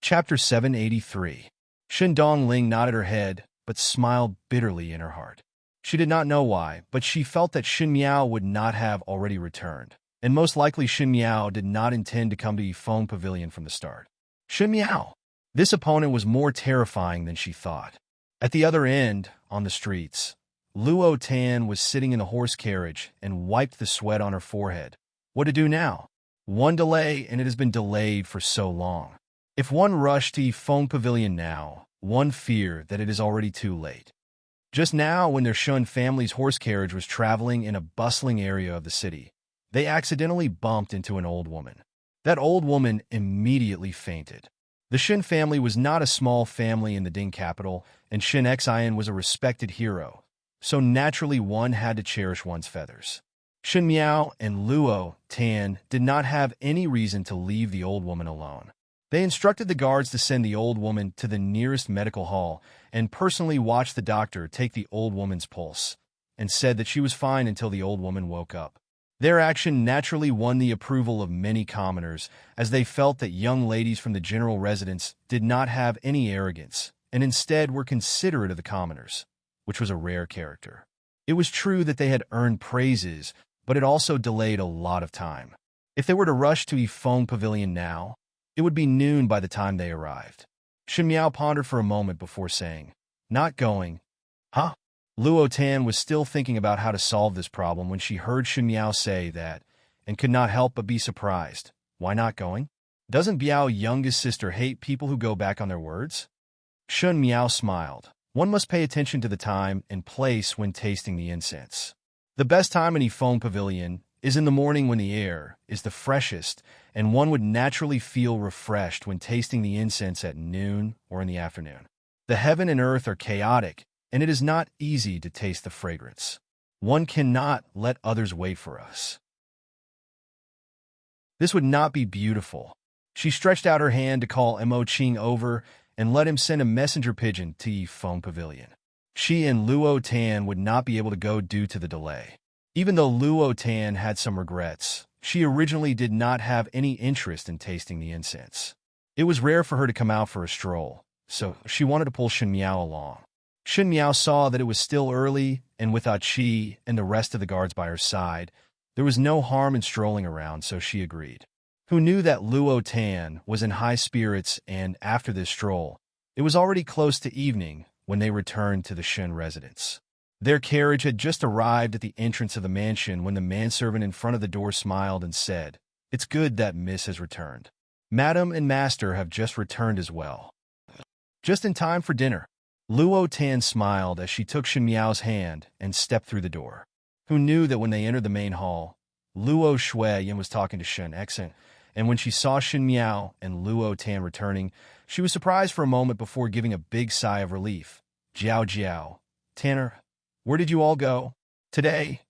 Chapter 783. Shen Dongling nodded her head, but smiled bitterly in her heart. She did not know why, but she felt that Shen Miao would not have already returned, and most likely Shen Miao did not intend to come to Yifeng Pavilion from the start. Shen Miao! This opponent was more terrifying than she thought. At the other end, on the streets, Luo Tan was sitting in the horse carriage and wiped the sweat on her forehead. What to do now? One delay, and it has been delayed for so long. If one rushed to Yifeng Pavilion now, one feared that it is already too late. Just now, when their Shun family's horse carriage was traveling in a bustling area of the city, they accidentally bumped into an old woman. That old woman immediately fainted. The Shen family was not a small family in the Ding capital, and Shen Xian was a respected hero, so naturally one had to cherish one's feathers. Shen Miao and Luo Tan did not have any reason to leave the old woman alone. They instructed the guards to send the old woman to the nearest medical hall and personally watch the doctor take the old woman's pulse, and said that she was fine until the old woman woke up. Their action naturally won the approval of many commoners, as they felt that young ladies from the general residence did not have any arrogance, and instead were considerate of the commoners, which was a rare character. It was true that they had earned praises, but it also delayed a lot of time. If they were to rush to Yifeng Pavilion now, it would be noon by the time they arrived. Shen Miao pondered for a moment before saying, "Not going." "Huh?" Luo Tan was still thinking about how to solve this problem when she heard Shen Miao say that, and could not help but be surprised. Why not going? Doesn't Biao's youngest sister hate people who go back on their words? Shen Miao smiled. One must pay attention to the time and place when tasting the incense. The best time in Yifeng Pavilion is in the morning when the air is the freshest, and one would naturally feel refreshed when tasting the incense at noon or in the afternoon. The heaven and earth are chaotic, and it is not easy to taste the fragrance. One cannot let others wait for us. This would not be beautiful. She stretched out her hand to call Mo Qing over and let him send a messenger pigeon to Yifeng Pavilion. She and Luo Tan would not be able to go due to the delay. Even though Luo Tan had some regrets, she originally did not have any interest in tasting the incense. It was rare for her to come out for a stroll, so she wanted to pull Shen Miao along. Shen Miao saw that it was still early, and with Qi and the rest of the guards by her side, there was no harm in strolling around, so she agreed. Who knew that Luo Tan was in high spirits, and after this stroll, it was already close to evening when they returned to the Shen residence. Their carriage had just arrived at the entrance of the mansion when the manservant in front of the door smiled and said, "It's good that Miss has returned. Madam and Master have just returned as well. Just in time for dinner." Luo Tan smiled as she took Shen Miao's hand and stepped through the door. Who knew that when they entered the main hall, Luo Shuiyan was talking to Shen Exen, and when she saw Shen Miao and Luo Tan returning, she was surprised for a moment before giving a big sigh of relief. "Jiao Jiao, Tanner, where did you all go?" "Today,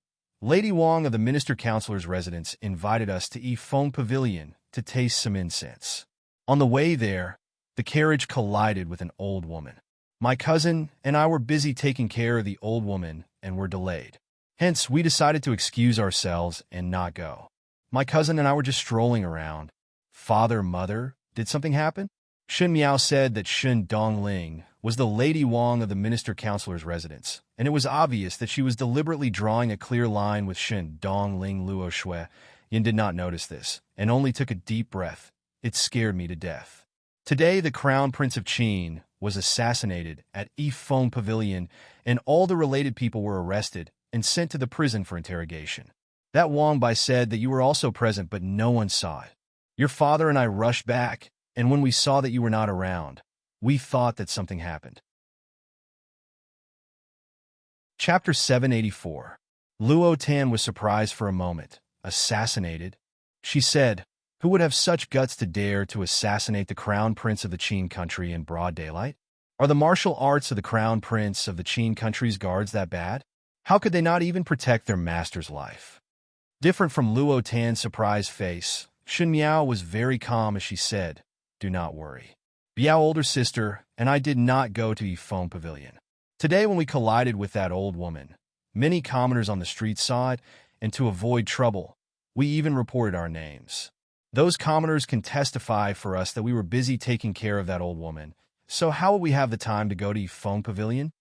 Lady Wang of the Minister Counselor's residence invited us to Yifeng Pavilion to taste some incense. On the way there, the carriage collided with an old woman. My cousin and I were busy taking care of the old woman and were delayed. Hence, we decided to excuse ourselves and not go. My cousin and I were just strolling around." "Father, mother, did something happen?" Shen Miao said that Shen Dongling was the Lady Wang of the Minister Counselor's residence, and it was obvious that she was deliberately drawing a clear line with Shen Dongling. Luo Shui Yin did not notice this, and only took a deep breath. "It scared me to death." Today, the Crown Prince of Qin was assassinated at Yifeng Pavilion, and all the related people were arrested and sent to the prison for interrogation. That Wang Bai said that you were also present, but no one saw it. Your father and I rushed back, and when we saw that you were not around, we thought that something happened. Chapter 784. Luo Tan was surprised for a moment. Assassinated? She said, who would have such guts to dare to assassinate the Crown Prince of the Qin country in broad daylight? Are the martial arts of the Crown Prince of the Qin country's guards that bad? How could they not even protect their master's life? Different from Luo Tan's surprised face, Shen Miao was very calm as she said, "Do not worry. Biao older sister and I did not go to Yifeng Pavilion. Today when we collided with that old woman, many commoners on the street saw it, and to avoid trouble, we even reported our names. Those commoners can testify for us that we were busy taking care of that old woman, so how would we have the time to go to Yifeng Pavilion?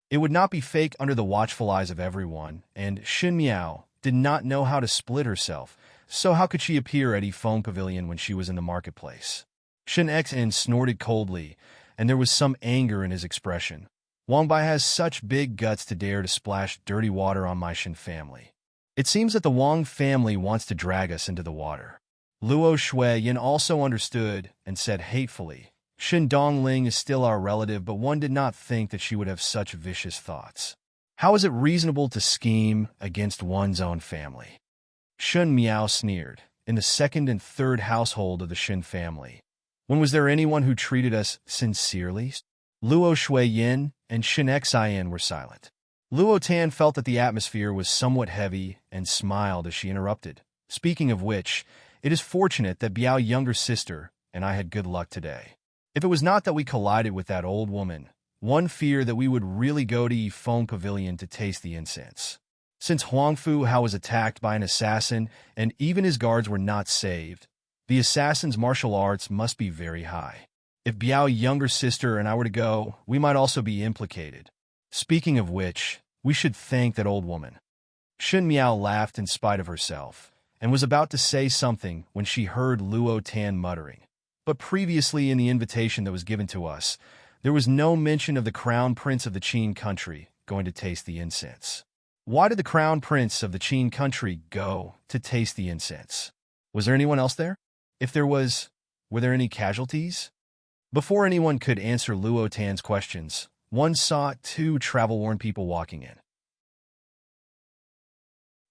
It would not be fake under the watchful eyes of everyone, and Shen Miao did not know how to split herself, so how could she appear at Yifeng Pavilion when she was in the marketplace?" Shen Xn snorted coldly, and there was some anger in his expression. "Wang Bai has such big guts to dare to splash dirty water on my Shen family. It seems that the Wang family wants to drag us into the water." Luo Shuiyan also understood and said hatefully, "Shen Dongling is still our relative, but one did not think that she would have such vicious thoughts. How is it reasonable to scheme against one's own family?" Shen Miao sneered. "In the second and third household of the Shen family, when was there anyone who treated us sincerely?" Luo Shuiyan and Shen Xian were silent. Luo Tan felt that the atmosphere was somewhat heavy and smiled as she interrupted. "Speaking of which, it is fortunate that Biao younger sister and I had good luck today. If it was not that we collided with that old woman, one feared that we would really go to Yifeng Pavilion to taste the incense. Since Huangfu Hao was attacked by an assassin and even his guards were not saved, the assassin's martial arts must be very high. If Biao younger sister and I were to go, we might also be implicated. Speaking of which, we should thank that old woman." Shen Miao laughed in spite of herself, and was about to say something when she heard Luo Tan muttering. "But previously in the invitation that was given to us, there was no mention of the Crown Prince of the Qin country going to taste the incense. Why did the Crown Prince of the Qin country go to taste the incense? Was there anyone else there? If there was, were there any casualties?" Before anyone could answer Luo Tan's questions, one saw two travel-worn people walking in.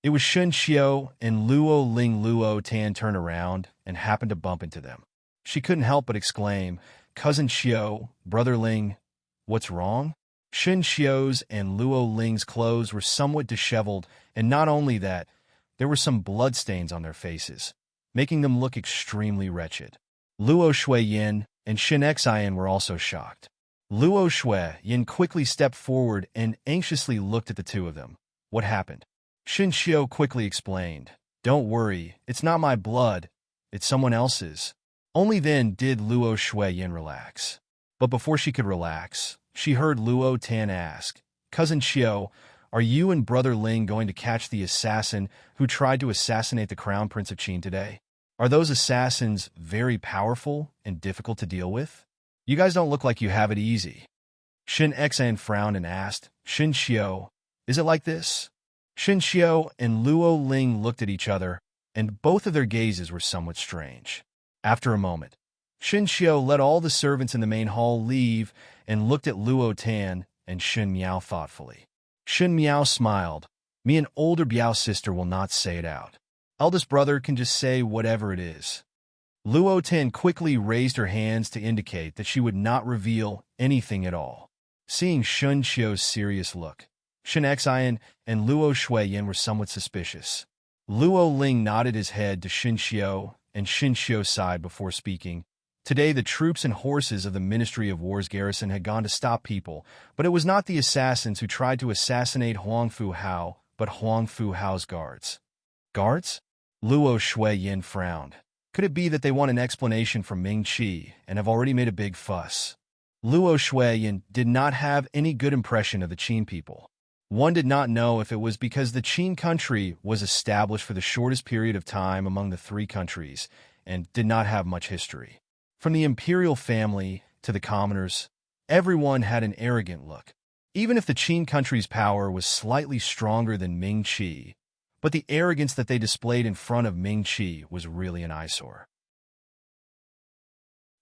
It was Shen Xiao and Luo Ling. Luo Tan turned around and happened to bump into them. She couldn't help but exclaim, "Cousin Xiao, Brother Ling, what's wrong?" Shen Xiao's and Luo Ling's clothes were somewhat disheveled, and not only that, there were some bloodstains on their faces, making them look extremely wretched. Luo Shuiyin and Shin Xian were also shocked. Luo Shuiyin quickly stepped forward and anxiously looked at the two of them. What happened? Shin Xiao quickly explained. Don't worry, it's not my blood, it's someone else's. Only then did Luo Shuiyin relax. But before she could relax, she heard Luo Tan ask, Cousin Xiao, are you and Brother Ling going to catch the assassin who tried to assassinate the Crown Prince of Qin today? Are those assassins very powerful and difficult to deal with? You guys don't look like you have it easy. Shin Xian frowned and asked, Shin Xiao, is it like this? Shin Xiao and Luo Ling looked at each other, and both of their gazes were somewhat strange. After a moment, Shin Xiao let all the servants in the main hall leave and looked at Luo Tan and Shin Miao thoughtfully. Shin Miao smiled. Me and older Biao sister will not say it out. Eldest brother can just say whatever it is. Luo Tan quickly raised her hands to indicate that she would not reveal anything at all. Seeing Shin Xiao's serious look, Shin Xian and Luo Shuiyin were somewhat suspicious. Luo Ling nodded his head to Shin Xiao, and Shin Xiao sighed before speaking. Today the troops and horses of the Ministry of War's garrison had gone to stop people, but it was not the assassins who tried to assassinate Huang Fu Hao, but Huang Fu Hao's guards. Guards? Luo Shuiyin frowned. Could it be that they want an explanation from Ming Qi and have already made a big fuss? Luo Shuiyin did not have any good impression of the Qin people. One did not know if it was because the Qin country was established for the shortest period of time among the three countries and did not have much history. From the imperial family to the commoners, everyone had an arrogant look. Even if the Qin country's power was slightly stronger than Ming Qi, but the arrogance that they displayed in front of Ming Qi was really an eyesore.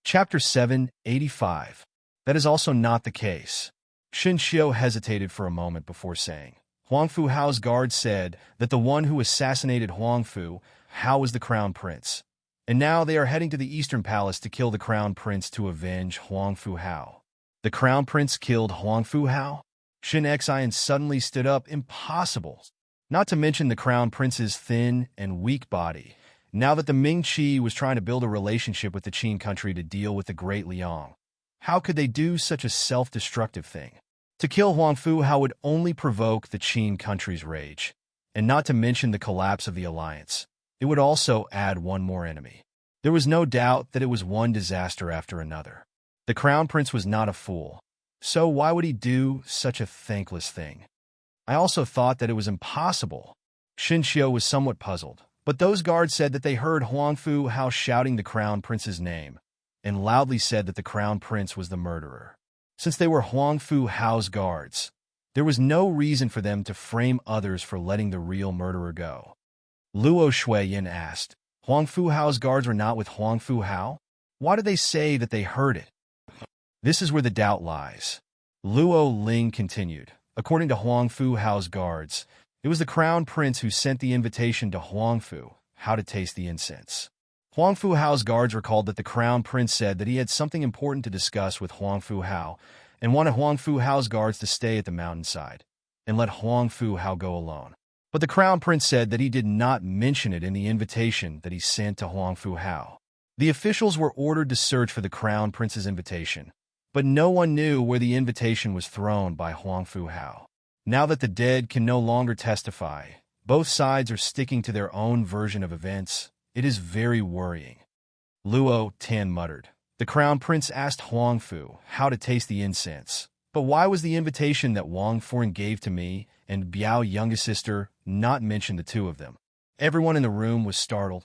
Chapter 785. That is also not the case. Shin Xiao hesitated for a moment before saying, Huang Fu Hao's guard said that the one who assassinated Huang Fu Hao was the Crown Prince, and now they are heading to the Eastern Palace to kill the Crown Prince to avenge Huang Fu Hao. The Crown Prince killed Huang Fu Hao? Shin Xian suddenly stood up. Impossible. Not to mention the Crown Prince's thin and weak body, now that the Ming Qi was trying to build a relationship with the Qin country to deal with the Great Liang. How could they do such a self-destructive thing? To kill Huang Fu Hao would only provoke the Qin country's rage, and not to mention the collapse of the alliance. It would also add one more enemy. There was no doubt that it was one disaster after another. The Crown Prince was not a fool, so why would he do such a thankless thing? I also thought that it was impossible. Shin Xiao was somewhat puzzled, but those guards said that they heard Huang Fu Hao shouting the Crown Prince's name, and loudly said that the Crown Prince was the murderer. Since they were Huang Fu Hao's guards, there was no reason for them to frame others for letting the real murderer go. Luo Shuiyin asked, Huang Fu Hao's guards were not with Huang Fu Hao? Why did they say that they heard it? This is where the doubt lies. Luo Ling continued. According to Huang Fu Hao's guards, it was the Crown Prince who sent the invitation to Huang Fu Hao to taste the incense. Huang Fu Hao's guards recalled that the Crown Prince said that he had something important to discuss with Huang Fu Hao and wanted Huang Fu Hao's guards to stay at the mountainside and let Huang Fu Hao go alone. But the Crown Prince said that he did not mention it in the invitation that he sent to Huang Fu Hao. The officials were ordered to search for the Crown Prince's invitation, but no one knew where the invitation was thrown by Huang Fu Hao. Now that the dead can no longer testify, both sides are sticking to their own version of events. It is very worrying. Luo Tan muttered. The Crown Prince asked Huang Fu Hao to taste the incense. But why was the invitation that Wang Furen gave to me and Biao youngest sister not mention the two of them? Everyone in the room was startled.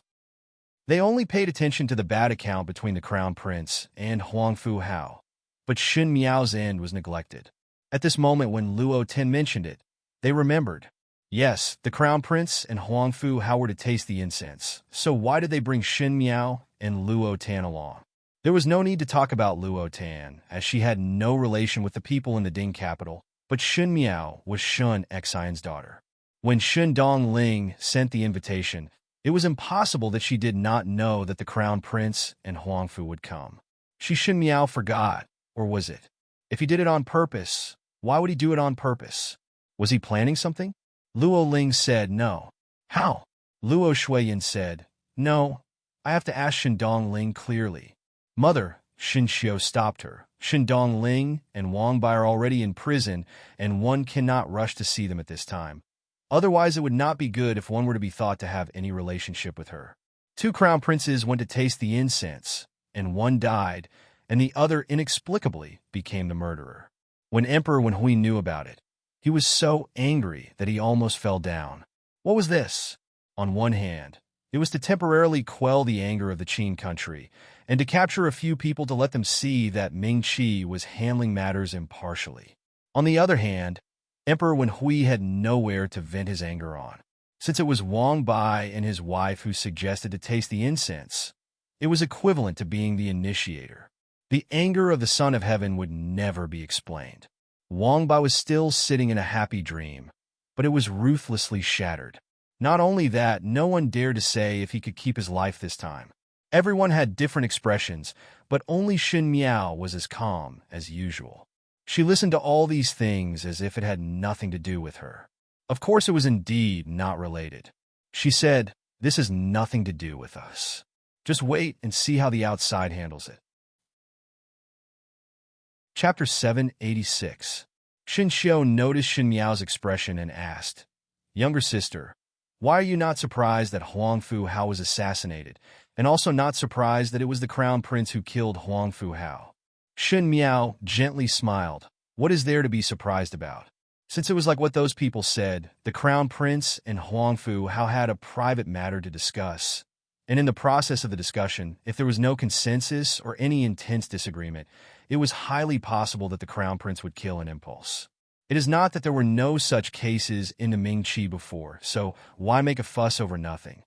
They only paid attention to the bad account between the Crown Prince and Huang Fu Hao, but Shin Miao's end was neglected. At this moment when Luo Tan mentioned it, they remembered. Yes, the Crown Prince and Huang Fu Hao were to taste the incense, so why did they bring Shin Miao and Luo Tan along? There was no need to talk about Luo Tan, as she had no relation with the people in the Ding capital, but Shin Miao was Shun Xian's daughter. When Shin Dongling sent the invitation, it was impossible that she did not know that the Crown Prince and Huang Fu would come. Shin Miao forgot, or was it? If he did it on purpose, why would he do it on purpose? Was he planning something? Luo Ling said no. How? Luo Shuiyin said, no, I have to ask Shin Dongling clearly. Mother, Shin Xiao stopped her. Shin Dongling and Wang Bai are already in prison, and one cannot rush to see them at this time. Otherwise, it would not be good if one were to be thought to have any relationship with her. Two crown princes went to taste the incense, and one died, and the other inexplicably became the murderer. When Emperor Wenhui knew about it, he was so angry that he almost fell down. What was this? On one hand, it was to temporarily quell the anger of the Qin country, and to capture a few people to let them see that Ming Qi was handling matters impartially. On the other hand, Emperor Wenhui had nowhere to vent his anger on. Since it was Wang Bai and his wife who suggested to taste the incense, it was equivalent to being the initiator. The anger of the Son of Heaven would never be explained. Wang Bai was still sitting in a happy dream, but it was ruthlessly shattered. Not only that, no one dared to say if he could keep his life this time. Everyone had different expressions, but only Shin Miao was as calm as usual. She listened to all these things as if it had nothing to do with her. Of course, it was indeed not related. She said, "This has nothing to do with us. Just wait and see how the outside handles it." Chapter 786. Shin Xiao noticed Shin Miao's expression and asked, "Younger sister, why are you not surprised that Huang Fu Hao was assassinated, and also not surprised that it was the crown prince who killed Huang Fu Hao?" Shin Miao gently smiled. What is there to be surprised about? Since it was like what those people said, the crown prince and Huang Fu Hao had a private matter to discuss. And in the process of the discussion, if there was no consensus or any intense disagreement, it was highly possible that the crown prince would kill an impulse. It is not that there were no such cases in the Ming Qi before, so why make a fuss over nothing?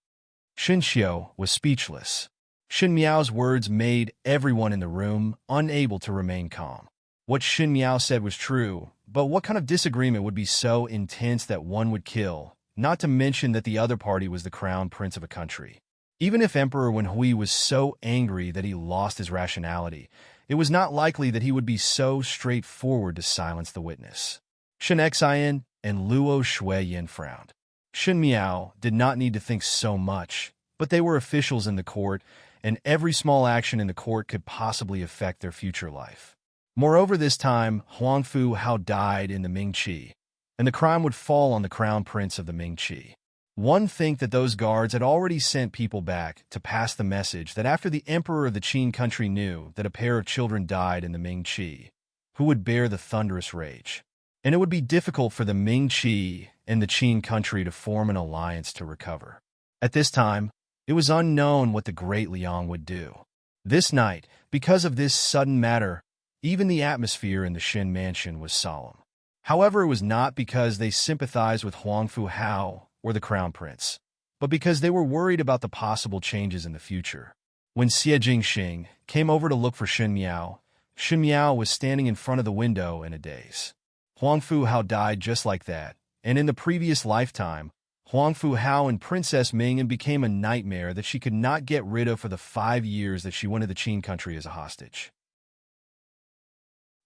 Shin Xiao was speechless. Shin Miao's words made everyone in the room unable to remain calm. What Shin Miao said was true, but what kind of disagreement would be so intense that one would kill, not to mention that the other party was the crown prince of a country? Even if Emperor Wenhui was so angry that he lost his rationality, it was not likely that he would be so straightforward to silence the witness. Shin Xian and Luo Shuiyin frowned. Shin Miao did not need to think so much, but they were officials in the court, and every small action in the court could possibly affect their future life. Moreover, this time, Huang Fu Hao died in the Ming Qi, and the crime would fall on the crown prince of the Ming Qi. One think that those guards had already sent people back to pass the message that after the emperor of the Qin country knew that a pair of children died in the Ming Qi, who would bear the thunderous rage? And it would be difficult for the Ming Qi and the Qin country to form an alliance to recover. At this time, it was unknown what the great Liang would do. This night, because of this sudden matter, even the atmosphere in the Shin mansion was solemn. However, it was not because they sympathized with Huang Fu Hao or the crown prince, but because they were worried about the possible changes in the future. When Xie Jingxing came over to look for Shin Miao was standing in front of the window in a daze. Huang Fu Hao died just like that, and in the previous lifetime, Huang Fu Hao and Princess Ming became a nightmare that she could not get rid of for the 5 years that she went to the Qin country as a hostage.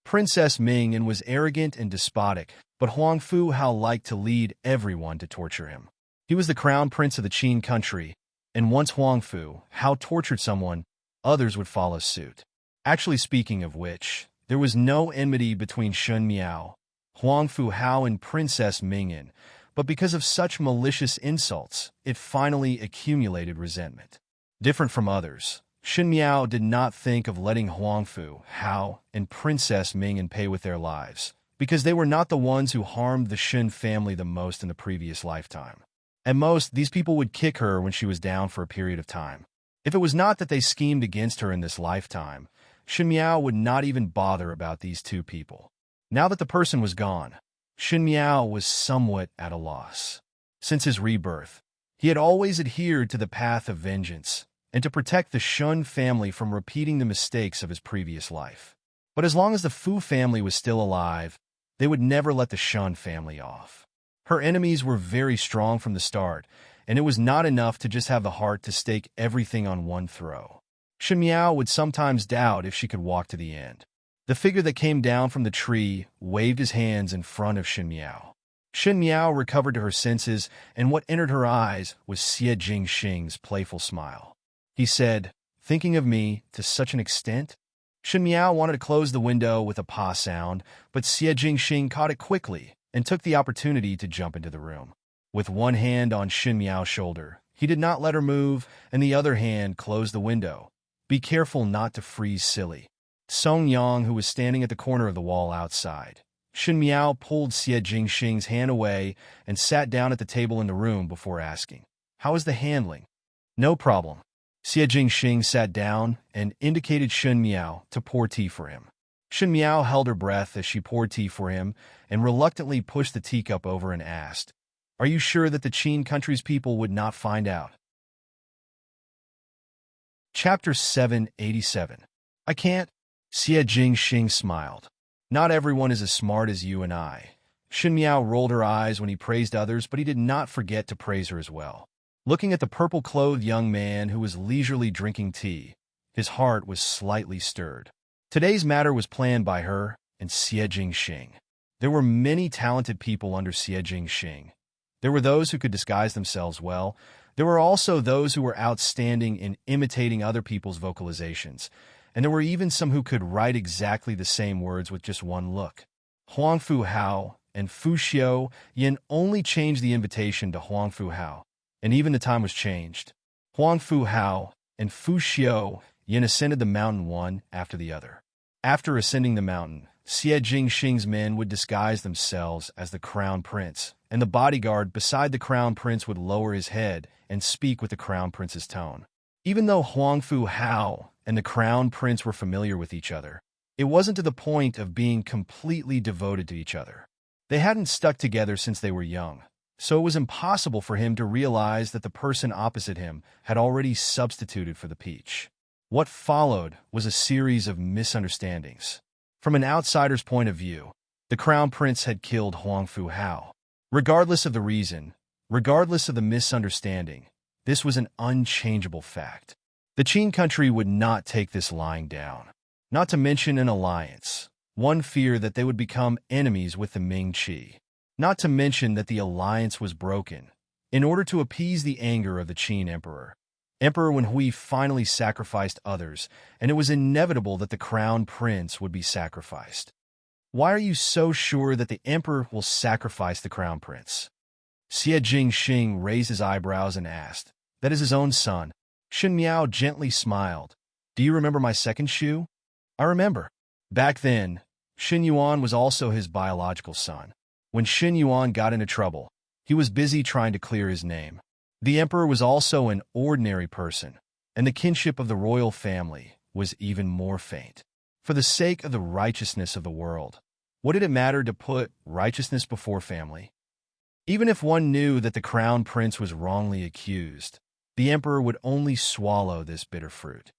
Princess Ming was arrogant and despotic, but Huang Fu Hao liked to lead everyone to torture him. He was the crown prince of the Qin country, and once Huang Fu Hao tortured someone, others would follow suit. Actually, speaking of which, there was no enmity between Shin Miao, Huang Fu Hao, and Princess Ming, but because of such malicious insults, it finally accumulated resentment. Different from others, Shin Miao did not think of letting Huang Fu Hao and Princess Ming pay with their lives, because they were not the ones who harmed the Shin family the most in the previous lifetime. At most, these people would kick her when she was down for a period of time. If it was not that they schemed against her in this lifetime, Shin Miao would not even bother about these two people. Now that the person was gone, Shin Miao was somewhat at a loss. Since his rebirth, he had always adhered to the path of vengeance, and to protect the Shun family from repeating the mistakes of his previous life. But as long as the Fu family was still alive, they would never let the Shun family off. Her enemies were very strong from the start, and it was not enough to just have the heart to stake everything on one throw. Shin Miao would sometimes doubt if she could walk to the end. The figure that came down from the tree waved his hands in front of Shin Miao. Shin Miao recovered to her senses, and what entered her eyes was Xie Jingxing's playful smile. He said, Thinking of me to such an extent? Shen Miao wanted to close the window with a pa sound, but Xie Jingxing caught it quickly and took the opportunity to jump into the room. With one hand on Shen Miao's shoulder, he did not let her move, and the other hand closed the window. Be careful not to freeze silly. Song Yang, who was standing at the corner of the wall outside. Shen Miao pulled Xie Jingxing's hand away and sat down at the table in the room before asking, "How is the handling?" "No problem." Xie Jingxing sat down and indicated Shen Miao to pour tea for him. Shen Miao held her breath as she poured tea for him and reluctantly pushed the teacup over and asked, "Are you sure that the Qin country's people would not find out?" Chapter 787. I can't. Xie Jingxing smiled. Not everyone is as smart as you and I. Shen Miao rolled her eyes when he praised others, but he did not forget to praise her as well. Looking at the purple-clothed young man who was leisurely drinking tea, his heart was slightly stirred. Today's matter was planned by her and Xie Jingxing. There were many talented people under Xie Jingxing. There were those who could disguise themselves well. There were also those who were outstanding in imitating other people's vocalizations, and there were even some who could write exactly the same words with just one look. Huang Fu Hao and Fu Xiao Yin only changed the invitation to Huang Fu Hao, and even the time was changed. Huang Fu Hao and Fu Xiao Yin ascended the mountain one after the other. After ascending the mountain, Xie Jingxing's men would disguise themselves as the crown prince, and the bodyguard beside the crown prince would lower his head and speak with the crown prince's tone. Even though Huang Fu Hao and the crown prince were familiar with each other, it wasn't to the point of being completely devoted to each other. They hadn't stuck together since they were young, so it was impossible for him to realize that the person opposite him had already substituted for the peach. What followed was a series of misunderstandings. From an outsider's point of view, the crown prince had killed Huang Fu Hao. Regardless of the reason, regardless of the misunderstanding, this was an unchangeable fact. The Qin country would not take this lying down. Not to mention an alliance. One feared that they would become enemies with the Ming Qi. Not to mention that the alliance was broken. In order to appease the anger of the Qin emperor, Emperor Wenhui finally sacrificed others, and it was inevitable that the crown prince would be sacrificed. Why are you so sure that the emperor will sacrifice the crown prince? Xie Jingxing raised his eyebrows and asked. That is his own son. Shen Miao gently smiled. Do you remember my second shoe? I remember. Back then, Shen Yuan was also his biological son. When Shen Yuan got into trouble, he was busy trying to clear his name. The emperor was also an ordinary person, and the kinship of the royal family was even more faint. For the sake of the righteousness of the world, what did it matter to put righteousness before family? Even if one knew that the crown prince was wrongly accused, the emperor would only swallow this bitter fruit.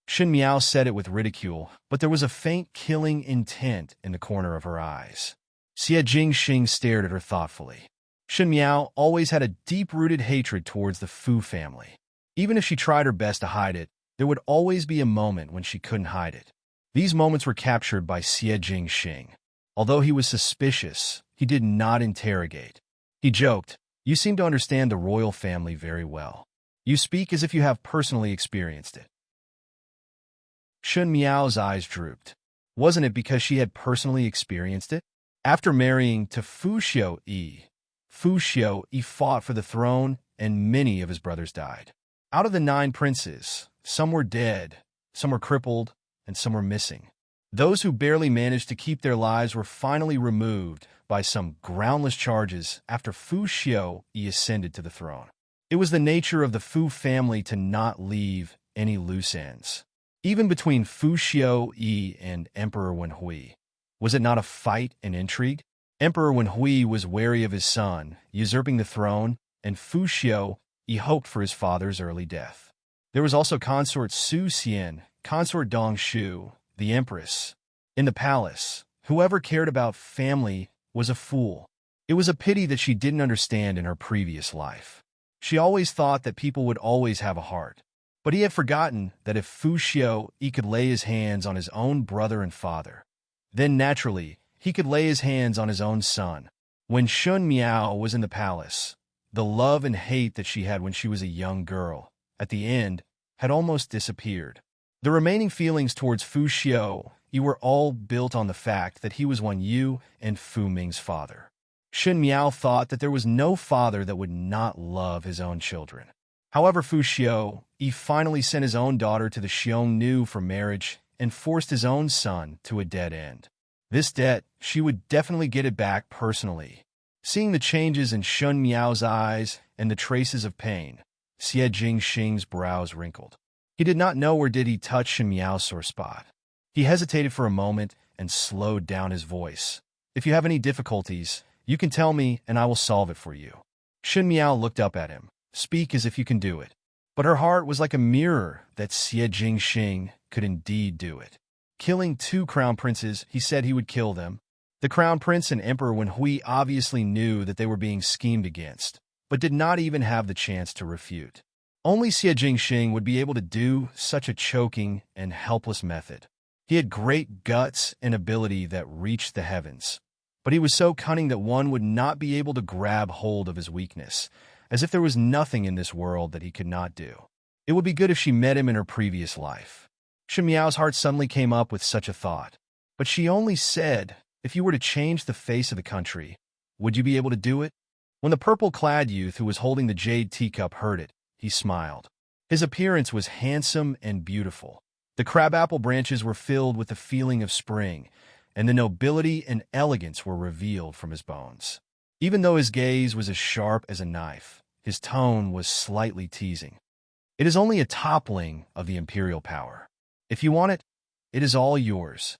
Shen Miao said it with ridicule, but there was a faint killing intent in the corner of her eyes. Xie Jingxing stared at her thoughtfully. Shen Miao always had a deep-rooted hatred towards the Fu family. Even if she tried her best to hide it, there would always be a moment when she couldn't hide it. These moments were captured by Xie Jingxing. Although he was suspicious, he did not interrogate. He joked, "You seem to understand the royal family very well. You speak as if you have personally experienced it." Shen Miao's eyes drooped. Wasn't it because she had personally experienced it? After marrying to Fu Xiao-yi fought for the throne, and many of his brothers died. Out of the 9 princes, some were dead, some were crippled, and some were missing. Those who barely managed to keep their lives were finally removed by some groundless charges after Fu Xiao-yi ascended to the throne. It was the nature of the Fu family to not leave any loose ends. Even between Fu Xiao-yi and Emperor Wenhui, was it not a fight and intrigue? Emperor Wenhui was wary of his son usurping the throne, and Fu Xiao-yi hoped for his father's early death. There was also consort Su Xian, consort Dong Shu, the Empress. In the palace, whoever cared about family was a fool. It was a pity that she didn't understand in her previous life. She always thought that people would always have a heart. But he had forgotten that if Fu Xiao-yi could lay his hands on his own brother and father, then naturally he could lay his hands on his own son. When Shen Miao was in the palace, the love and hate that she had when she was a young girl, at the end, had almost disappeared. The remaining feelings towards Fu Xiu were all built on the fact that he was Wan Yu and Fu Ming's father. Shen Miao thought that there was no father that would not love his own children. However, Fu Xiu finally sent his own daughter to the Xiong Nu for marriage and forced his own son to a dead end. This debt, she would definitely get it back personally. Seeing the changes in Shen Miao's eyes and the traces of pain, Xie Jingxing's brows wrinkled. He did not know where did he touch Shen Miao's sore spot. He hesitated for a moment and slowed down his voice. If you have any difficulties, you can tell me and I will solve it for you. Shen Miao looked up at him. Speak as if you can do it. But her heart was like a mirror that Xie Jingxing could indeed do it. Killing 2 crown princes, he said he would kill them. The crown prince and Emperor Wenhui obviously knew that they were being schemed against, but did not even have the chance to refute. Only Xie Jingxing would be able to do such a choking and helpless method. He had great guts and ability that reached the heavens, but he was so cunning that one would not be able to grab hold of his weakness, as if there was nothing in this world that he could not do. It would be good if she met him in her previous life. Shen Miao's heart suddenly came up with such a thought, but she only said, if you were to change the face of the country, would you be able to do it? When the purple-clad youth who was holding the jade teacup heard it, he smiled. His appearance was handsome and beautiful. The crabapple branches were filled with the feeling of spring, and the nobility and elegance were revealed from his bones. Even though his gaze was as sharp as a knife, his tone was slightly teasing. It is only a toppling of the imperial power. If you want it, it is all yours.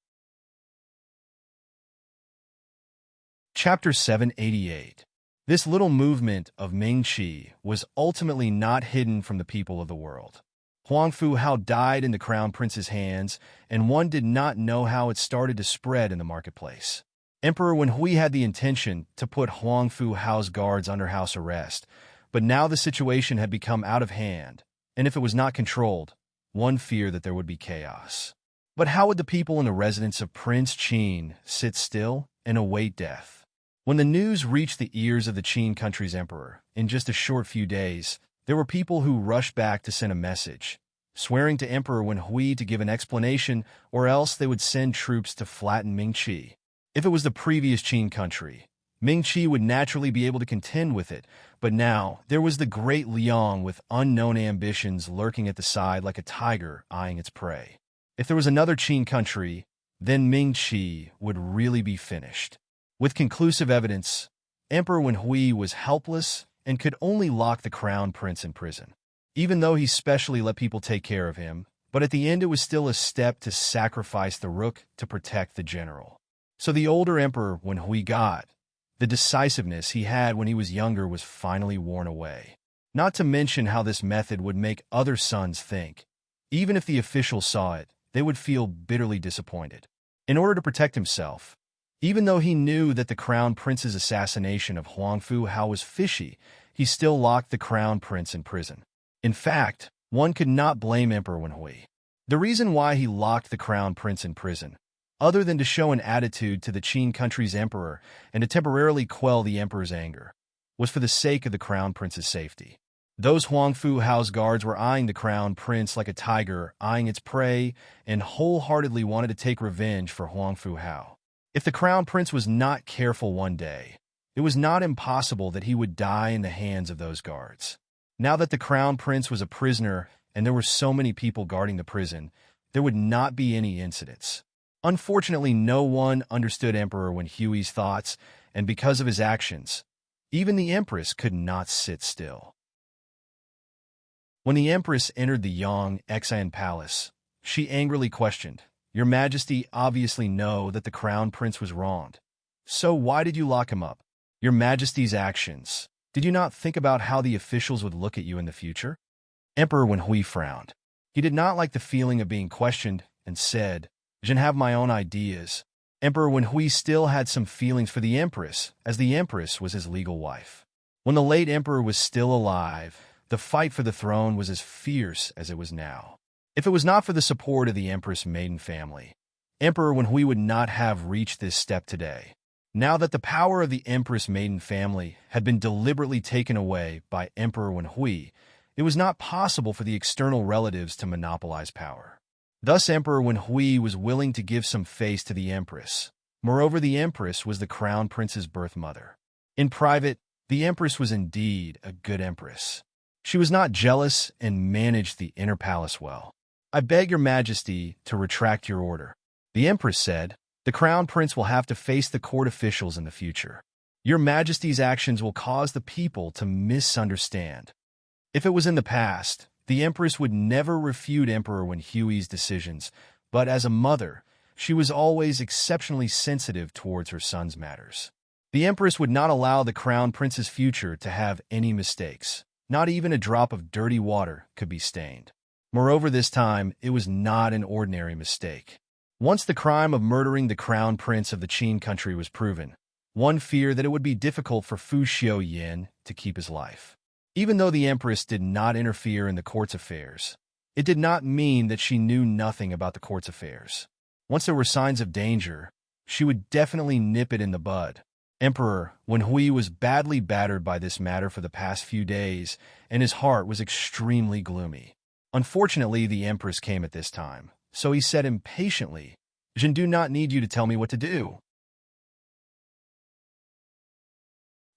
Chapter 788. This little movement of Ming Qi was ultimately not hidden from the people of the world. Huang Fu Hao died in the crown prince's hands, and one did not know how it started to spread in the marketplace. Emperor Wenhui had the intention to put Huang Fu Hao's guards under house arrest, but now the situation had become out of hand, and if it was not controlled, one feared that there would be chaos. But how would the people in the residence of Prince Qin sit still and await death? When the news reached the ears of the Qin country's emperor, in just a short few days, there were people who rushed back to send a message, swearing to Emperor Wenhui to give an explanation or else they would send troops to flatten Ming Qi. If it was the previous Qin country, Ming Qi would naturally be able to contend with it, but now there was the great Liang with unknown ambitions lurking at the side like a tiger eyeing its prey. If there was another Qin country, then Ming Qi would really be finished. With conclusive evidence, Emperor Wenhui was helpless and could only lock the crown prince in prison. Even though he specially let people take care of him, but at the end it was still a step to sacrifice the rook to protect the general. So the older Emperor Wenhui got, the decisiveness he had when he was younger was finally worn away. Not to mention how this method would make other sons think. Even if the officials saw it, they would feel bitterly disappointed. In order to protect himself, even though he knew that the crown prince's assassination of Huang Fu Hao was fishy, he still locked the crown prince in prison. In fact, one could not blame Emperor Wenhui. The reason why he locked the crown prince in prison, other than to show an attitude to the Qin country's emperor and to temporarily quell the emperor's anger, was for the sake of the crown prince's safety. Those Huang Fu Hao's guards were eyeing the crown prince like a tiger eyeing its prey and wholeheartedly wanted to take revenge for Huang Fu Hao. If the crown prince was not careful one day, it was not impossible that he would die in the hands of those guards. Now that the crown prince was a prisoner and there were so many people guarding the prison, there would not be any incidents. Unfortunately, no one understood Emperor Wenhui's thoughts, and because of his actions, even the Empress could not sit still. When the Empress entered the Yang Xian Palace, she angrily questioned, "Your Majesty obviously know that the crown prince was wronged. So why did you lock him up? Your Majesty's actions. Did you not think about how the officials would look at you in the future?" Emperor Wenhui frowned. He did not like the feeling of being questioned and said, "I have my own ideas." Emperor Wenhui still had some feelings for the Empress, as the Empress was his legal wife. When the late emperor was still alive, the fight for the throne was as fierce as it was now. If it was not for the support of the Empress maiden family, Emperor Wenhui would not have reached this step today. Now that the power of the Empress maiden family had been deliberately taken away by Emperor Wenhui, it was not possible for the external relatives to monopolize power. Thus Emperor Wenhui was willing to give some face to the Empress. Moreover, the Empress was the crown prince's birth mother. In private, the Empress was indeed a good empress. She was not jealous and managed the inner palace well. "I beg your majesty to retract your order," the Empress said. "The crown prince will have to face the court officials in the future. Your majesty's actions will cause the people to misunderstand." If it was in the past, the Empress would never refute Emperor Wenhui's decisions, but as a mother, she was always exceptionally sensitive towards her son's matters. The Empress would not allow the crown prince's future to have any mistakes. Not even a drop of dirty water could be stained. Moreover, this time, it was not an ordinary mistake. Once the crime of murdering the crown prince of the Qin country was proven, one feared that it would be difficult for Fu Xiaoyan to keep his life. Even though the Empress did not interfere in the court's affairs, it did not mean that she knew nothing about the court's affairs. Once there were signs of danger, she would definitely nip it in the bud. Emperor Wenhui was badly battered by this matter for the past few days, and his heart was extremely gloomy. Unfortunately, the Empress came at this time, so he said impatiently, "I do not need you to tell me what to do."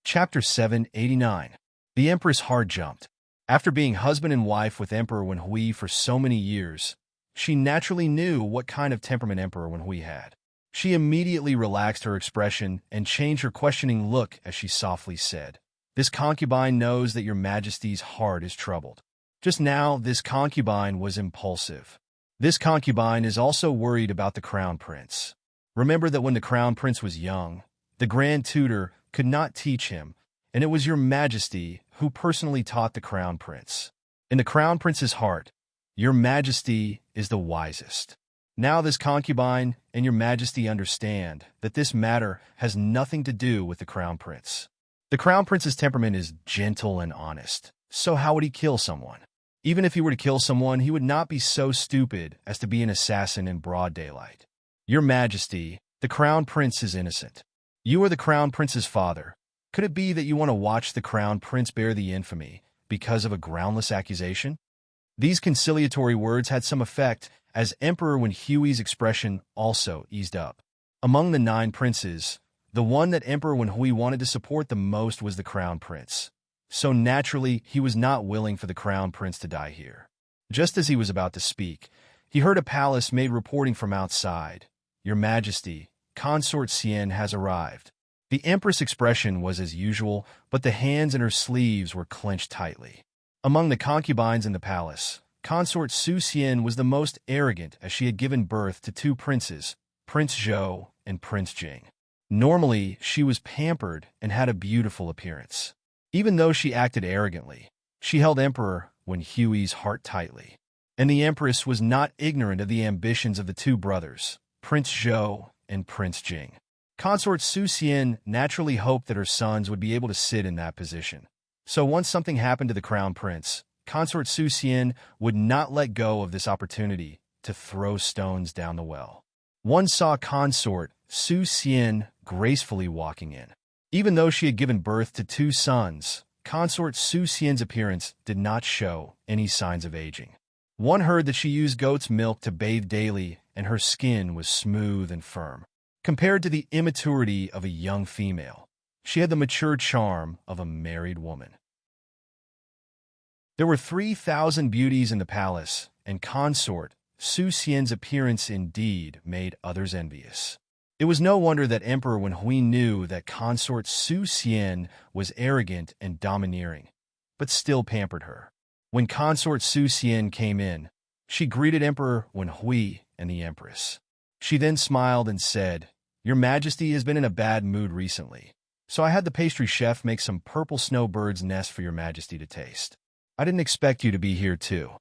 Chapter 789. The Empress hard jumped. After being husband and wife with Emperor Wenhui for so many years, she naturally knew what kind of temperament Emperor Wenhui had. She immediately relaxed her expression and changed her questioning look as she softly said, "This concubine knows that your majesty's heart is troubled." Just now, this concubine was impulsive. This concubine is also worried about the crown prince. Remember that when the crown prince was young, the grand tutor could not teach him, and it was your majesty who personally taught the crown prince. In the crown prince's heart, your majesty is the wisest. Now this concubine and your majesty understand that this matter has nothing to do with the crown prince. The crown prince's temperament is gentle and honest, so how would he kill someone? Even if he were to kill someone, he would not be so stupid as to be an assassin in broad daylight. Your majesty, the crown prince is innocent. You are the crown prince's father. Could it be that you want to watch the crown prince bear the infamy because of a groundless accusation? These conciliatory words had some effect, as Emperor Wenhui's expression also eased up. Among the 9 princes, the one that Emperor Wenhui wanted to support the most was the crown prince. So naturally, he was not willing for the crown prince to die here. Just as he was about to speak, he heard a palace maid reporting from outside, "Your Majesty, Consort Xian has arrived." The Empress' expression was as usual, but the hands in her sleeves were clenched tightly. Among the concubines in the palace, Consort Su Xian was the most arrogant, as she had given birth to 2 princes, Prince Zhou and Prince Jing. Normally, she was pampered and had a beautiful appearance. Even though she acted arrogantly, she held Emperor Wenhui's heart tightly. And the Empress was not ignorant of the ambitions of the 2 brothers, Prince Zhou and Prince Jing. Consort Su Xian naturally hoped that her sons would be able to sit in that position. So once something happened to the crown prince, Consort Su Xian would not let go of this opportunity to throw stones down the well. One saw Consort Su Xian gracefully walking in. Even though she had given birth to 2 sons, Consort Su Xian's appearance did not show any signs of aging. One heard that she used goat's milk to bathe daily, and her skin was smooth and firm. Compared to the immaturity of a young female, she had the mature charm of a married woman. There were 3,000 beauties in the palace, and Consort Su Xian's appearance indeed made others envious. It was no wonder that Emperor Wenhui knew that Consort Su Xian was arrogant and domineering, but still pampered her. When Consort Su Xian came in, she greeted Emperor Wenhui and the Empress. She then smiled and said, "Your Majesty has been in a bad mood recently, so I had the pastry chef make some purple snowbird's nest for your Majesty to taste. I didn't expect you to be here too."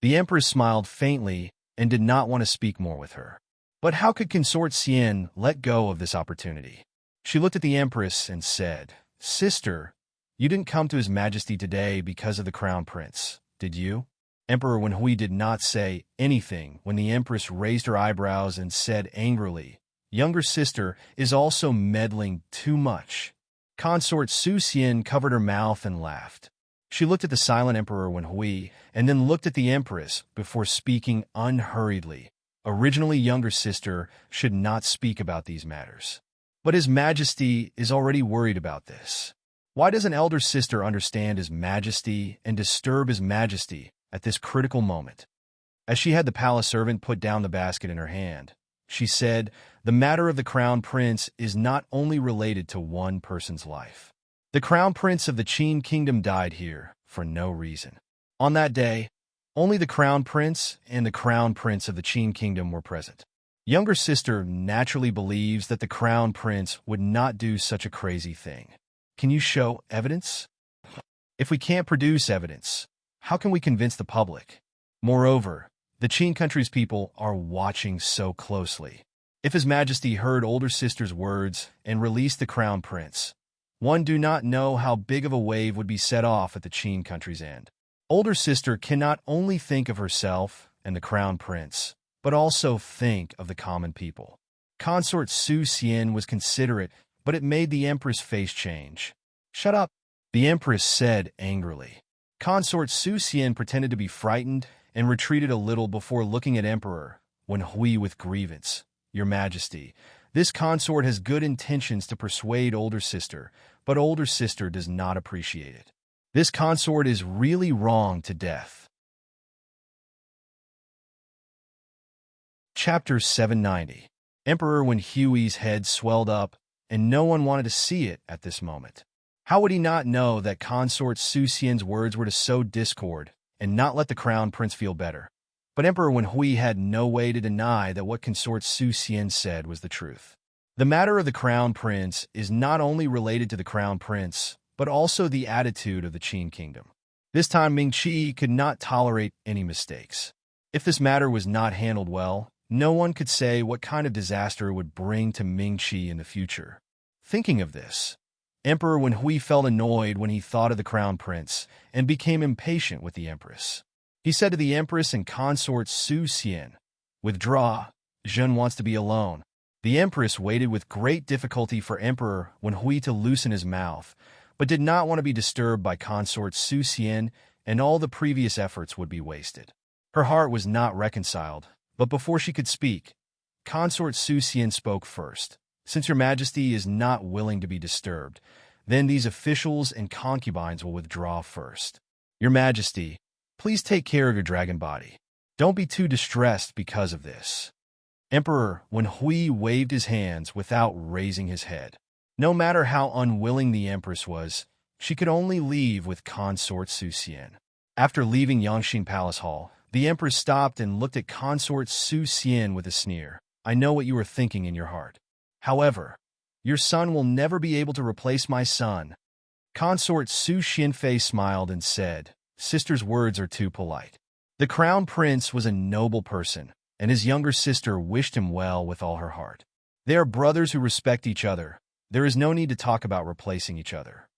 The Empress smiled faintly and did not want to speak more with her. But how could Consort Xian let go of this opportunity? She looked at the Empress and said, "Sister, you didn't come to His Majesty today because of the Crown Prince, did you?" Emperor Wenhui did not say anything when the Empress raised her eyebrows and said angrily, "Younger sister is also meddling too much." Consort Su Xian covered her mouth and laughed. She looked at the silent Emperor Wenhui and then looked at the Empress before speaking unhurriedly. Originally, younger sister should not speak about these matters. But His Majesty is already worried about this. Why doesn't elder sister understand His Majesty and disturb His Majesty at this critical moment? As she had the palace servant put down the basket in her hand, she said, "The matter of the Crown Prince is not only related to one person's life. The Crown Prince of the Qin Kingdom died here for no reason. On that day, only the Crown Prince and the Crown Prince of the Qin Kingdom were present. Younger sister naturally believes that the Crown Prince would not do such a crazy thing. Can you show evidence? If we can't produce evidence, how can we convince the public? Moreover, the Qin country's people are watching so closely. If His Majesty heard older sister's words and released the Crown Prince, one do not know how big of a wave would be set off at the Qin country's end. Older sister cannot only think of herself and the Crown Prince, but also think of the common people." Consort Su Xian was considerate, but it made the Empress face change. "Shut up," the Empress said angrily. Consort Su Xian pretended to be frightened and retreated a little before looking at Emperor Wenhui with grievance. "Your Majesty, this consort has good intentions to persuade older sister, but older sister does not appreciate it. This consort is really wrong to death." Chapter 790. Emperor Wenhui's head swelled up, and no one wanted to see it at this moment. How would he not know that Consort Su Xian's words were to sow discord and not let the Crown Prince feel better? But Emperor Wenhui had no way to deny that what Consort Su Xian said was the truth. The matter of the Crown Prince is not only related to the Crown Prince, but also the attitude of the Qin Kingdom. This time Ming Qi could not tolerate any mistakes. If this matter was not handled well, no one could say what kind of disaster it would bring to Ming Qi in the future. Thinking of this, Emperor Wenhui felt annoyed when he thought of the Crown Prince and became impatient with the Empress. He said to the Empress and Consort Su Xian, "Withdraw. Zhen wants to be alone." The Empress waited with great difficulty for Emperor Wenhui to loosen his mouth, but did not want to be disturbed by Consort Su Xian, and all the previous efforts would be wasted. Her heart was not reconciled, but before she could speak, Consort Su Xian spoke first. "Since your Majesty is not willing to be disturbed, then these officials and concubines will withdraw first. Your Majesty, please take care of your dragon body. Don't be too distressed because of this." Emperor Wenhui waved his hands without raising his head. No matter how unwilling the Empress was, she could only leave with Consort Su Xian. After leaving Yangxin Palace Hall, the Empress stopped and looked at Consort Su Xian with a sneer. "I know what you are thinking in your heart. However, your son will never be able to replace my son." Consort Su Xianfei smiled and said, "Sister's words are too polite." The Crown Prince was a noble person, and his younger sister wished him well with all her heart. They are brothers who respect each other. There is no need to talk about replacing each other.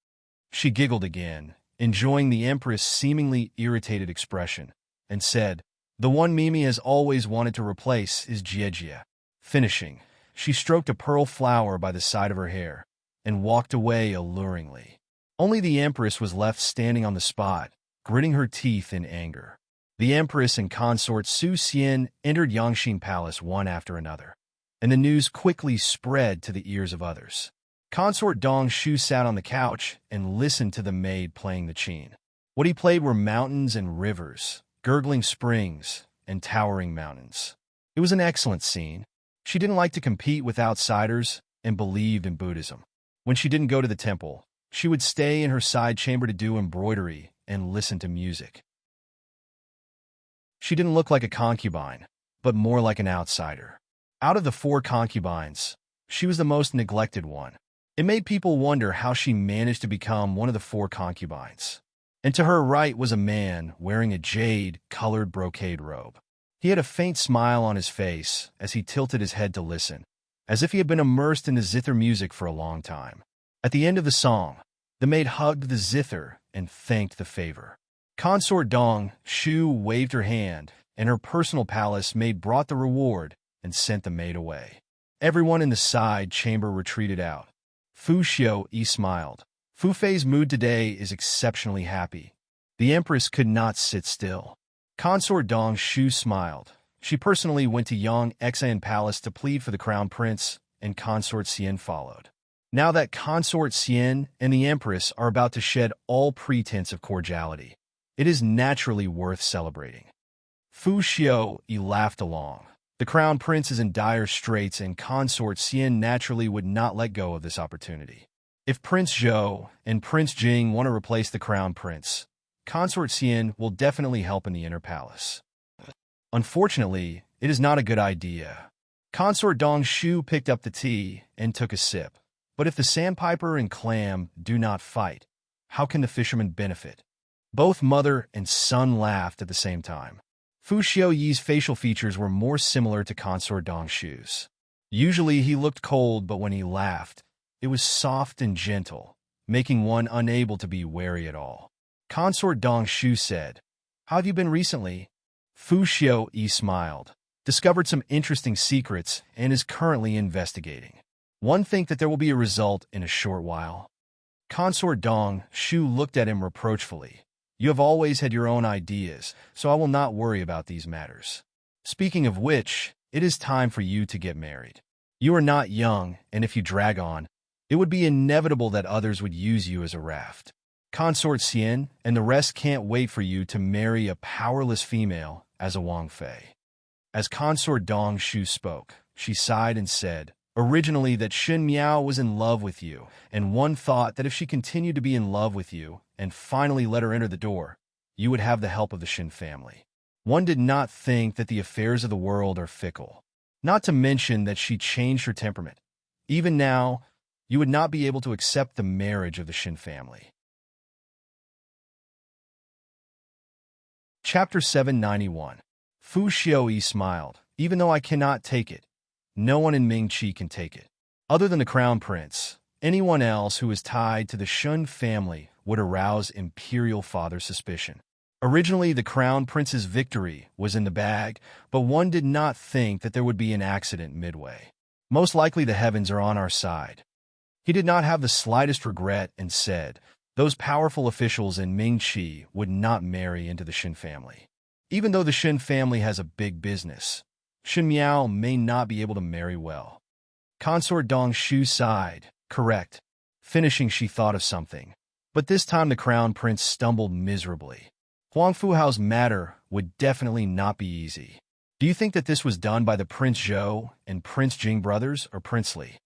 She giggled again, enjoying the Empress' seemingly irritated expression, and said, "The one Mimi has always wanted to replace is Jiejie." Finishing, she stroked a pearl flower by the side of her hair and walked away alluringly. Only the Empress was left standing on the spot, gritting her teeth in anger. The Empress and Consort Su Xian entered Yangxin Palace one after another, and the news quickly spread to the ears of others. Consort Dong Shu sat on the couch and listened to the maid playing the qin. What he played were mountains and rivers, gurgling springs, and towering mountains. It was an excellent scene. She didn't like to compete with outsiders and believed in Buddhism. When she didn't go to the temple, she would stay in her side chamber to do embroidery and listen to music. She didn't look like a concubine, but more like an outsider. Out of the 4 concubines, she was the most neglected one. It made people wonder how she managed to become one of the 4 concubines. And to her right was a man wearing a jade-colored brocade robe. He had a faint smile on his face as he tilted his head to listen, as if he had been immersed in the zither music for a long time. At the end of the song, the maid hugged the zither and thanked the favor. Consort Dong Shu waved her hand, and her personal palace maid brought the reward and sent the maid away. Everyone in the side chamber retreated out. Fu Xiu smiled. Fu Fei's mood today is exceptionally happy, The Empress could not sit still. Consort Dong Shu smiled. She personally went to Yang Exan Palace to plead for the Crown Prince, and Consort Xian followed. Now that Consort Xian and the Empress are about to shed all pretense of cordiality, it is naturally worth celebrating. Fu Xiao laughed along. The Crown Prince is in dire straits, and Consort Xian naturally would not let go of this opportunity. If Prince Zhou and Prince Jing want to replace the Crown Prince, Consort Xian will definitely help in the inner palace. Unfortunately, it is not a good idea. Consort Dong Shu picked up the tea and took a sip. But if the sandpiper and clam do not fight, how can the fisherman benefit? Both mother and son laughed at the same time. Fu Xiaoyi's facial features were more similar to Consort Dong Shu's. Usually he looked cold, but when he laughed, it was soft and gentle, making one unable to be wary at all. Consort Dong Shu said, "How have you been recently?" Fu Xiaoyi smiled, discovered some interesting secrets, and is currently investigating. One think that there will be a result in a short while. Consort Dong Shu looked at him reproachfully. You have always had your own ideas, so I will not worry about these matters. Speaking of which, it is time for you to get married. You are not young, and if you drag on, it would be inevitable that others would use you as a raft. Consort Xian and the rest can't wait for you to marry a powerless female as a Wang Fei. As Consort Dong Shu spoke, she sighed and said, originally that Xin Miao was in love with you, and one thought that if she continued to be in love with you and finally let her enter the door, you would have the help of the Xin family. One did not think that the affairs of the world are fickle. Not to mention that she changed her temperament. Even now, you would not be able to accept the marriage of the Xin family. Chapter 791. Fu Xiaoyi smiled. Even though I cannot take it, no one in Mingqi can take it. Other than the Crown Prince, anyone else who is tied to the Shun family would arouse Imperial Father's suspicion. Originally, the Crown Prince's victory was in the bag, but one did not think that there would be an accident midway. Most likely the heavens are on our side. He did not have the slightest regret and said, those powerful officials in Mingqi would not marry into the Xin family. Even though the Xin family has a big business, Xin Miao may not be able to marry well. Consort Dong Shu sighed. Correct. Finishing, she thought of something. But this time the Crown Prince stumbled miserably. Huang Fuhao's matter would definitely not be easy. Do you think that this was done by the Prince Zhou and Prince Jing brothers or Prince Li?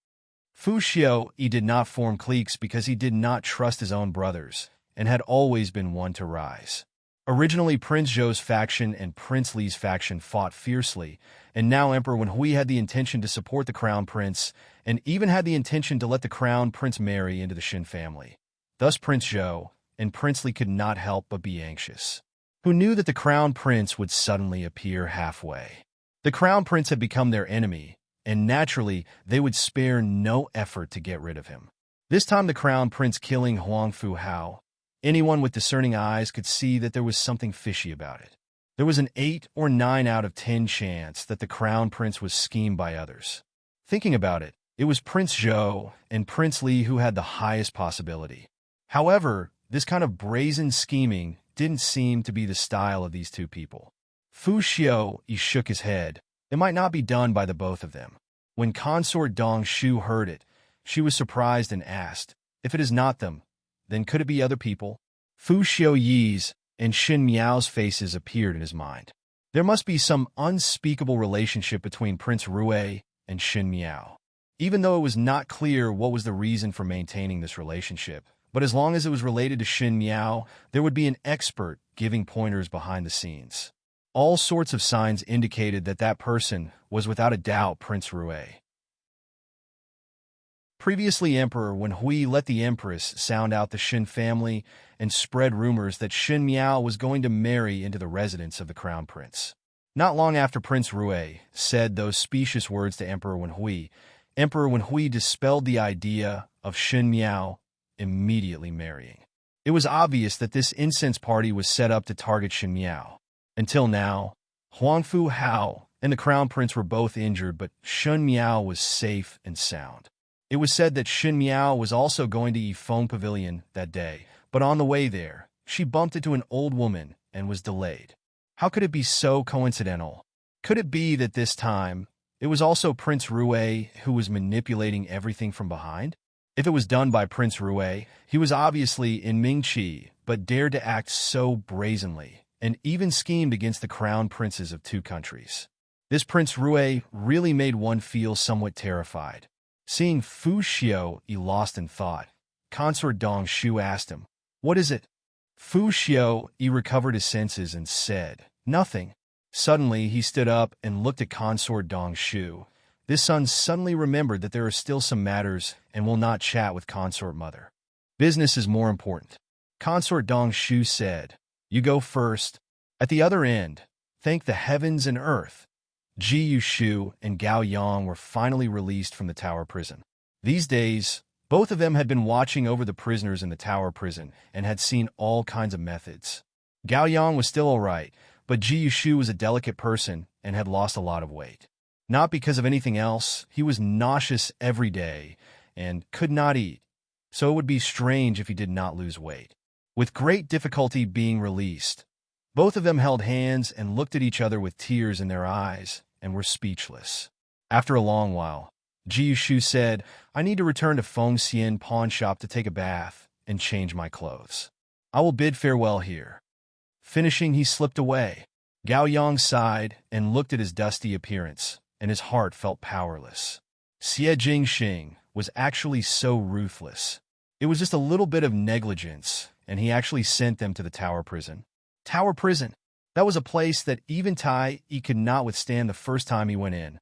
Fu Xiaoyi did not form cliques because he did not trust his own brothers and had always been one to rise. Originally, Prince Zhou's faction and Prince Li's faction fought fiercely, and now Emperor Wenhui had the intention to support the Crown Prince and even had the intention to let the Crown Prince marry into the Xin family. Thus Prince Zhou and Prince Li could not help but be anxious. Who knew that the Crown Prince would suddenly appear halfway? The Crown Prince had become their enemy, and naturally, they would spare no effort to get rid of him. This time the Crown Prince killing Huang Fuhao, anyone with discerning eyes could see that there was something fishy about it. There was an 8 or 9 out of 10 chance that the Crown Prince was schemed by others. Thinking about it, it was Prince Zhou and Prince Li who had the highest possibility. However, this kind of brazen scheming didn't seem to be the style of these two people. Fu Xiaoyi shook his head. It might not be done by the both of them. When Consort Dong Shu heard it, she was surprised and asked, if it is not them, then could it be other people? Fu Xiaoyi's and Xin Miao's faces appeared in his mind. There must be some unspeakable relationship between Prince Rue and Xin Miao. Even though it was not clear what was the reason for maintaining this relationship, but as long as it was related to Xin Miao, there would be an expert giving pointers behind the scenes. All sorts of signs indicated that that person was without a doubt Prince Rue. Previously, Emperor Wenhui let the Empress sound out the Xin family and spread rumors that Xin Miao was going to marry into the residence of the Crown Prince. Not long after Prince Rue said those specious words to Emperor Wenhui dispelled the idea of Xin Miao immediately marrying. It was obvious that this incense party was set up to target Xin Miao. Until now, Huang Fuhao and the Crown Prince were both injured, but Xin Miao was safe and sound. It was said that Xin Miao was also going to Yifeng Pavilion that day, but on the way there, she bumped into an old woman and was delayed. How could it be so coincidental? Could it be that this time, it was also Prince Rue who was manipulating everything from behind? If it was done by Prince Rue, he was obviously in Mingqi, but dared to act so brazenly, and even schemed against the crown princes of two countries. This Prince Rue really made one feel somewhat terrified. Seeing Fu Xiu lost in thought, Consort Dong Shu asked him, "What is it?" Fu Xiu recovered his senses and said, "Nothing." Suddenly, he stood up and looked at Consort Dong Shu. This son suddenly remembered that there are still some matters and will not chat with Consort Mother. Business is more important. Consort Dong Shu said, "You go first." At the other end, thank the heavens and earth, Ji Yushu and Gao Yang were finally released from the tower prison. These days, both of them had been watching over the prisoners in the tower prison and had seen all kinds of methods. Gao Yang was still all right, but Ji Yushu was a delicate person and had lost a lot of weight. Not because of anything else, he was nauseous every day and could not eat, so it would be strange if he did not lose weight. With great difficulty being released, both of them held hands and looked at each other with tears in their eyes and were speechless. After a long while, Ji Yushu said, "I need to return to Feng Xian pawn shop to take a bath and change my clothes. I will bid farewell here." Finishing, he slipped away. Gao Yang sighed and looked at his dusty appearance, and his heart felt powerless. Xie Jingxing was actually so ruthless. It was just a little bit of negligence, and he actually sent them to the tower prison. Tower prison. That was a place that even Tai Yi could not withstand the first time he went in.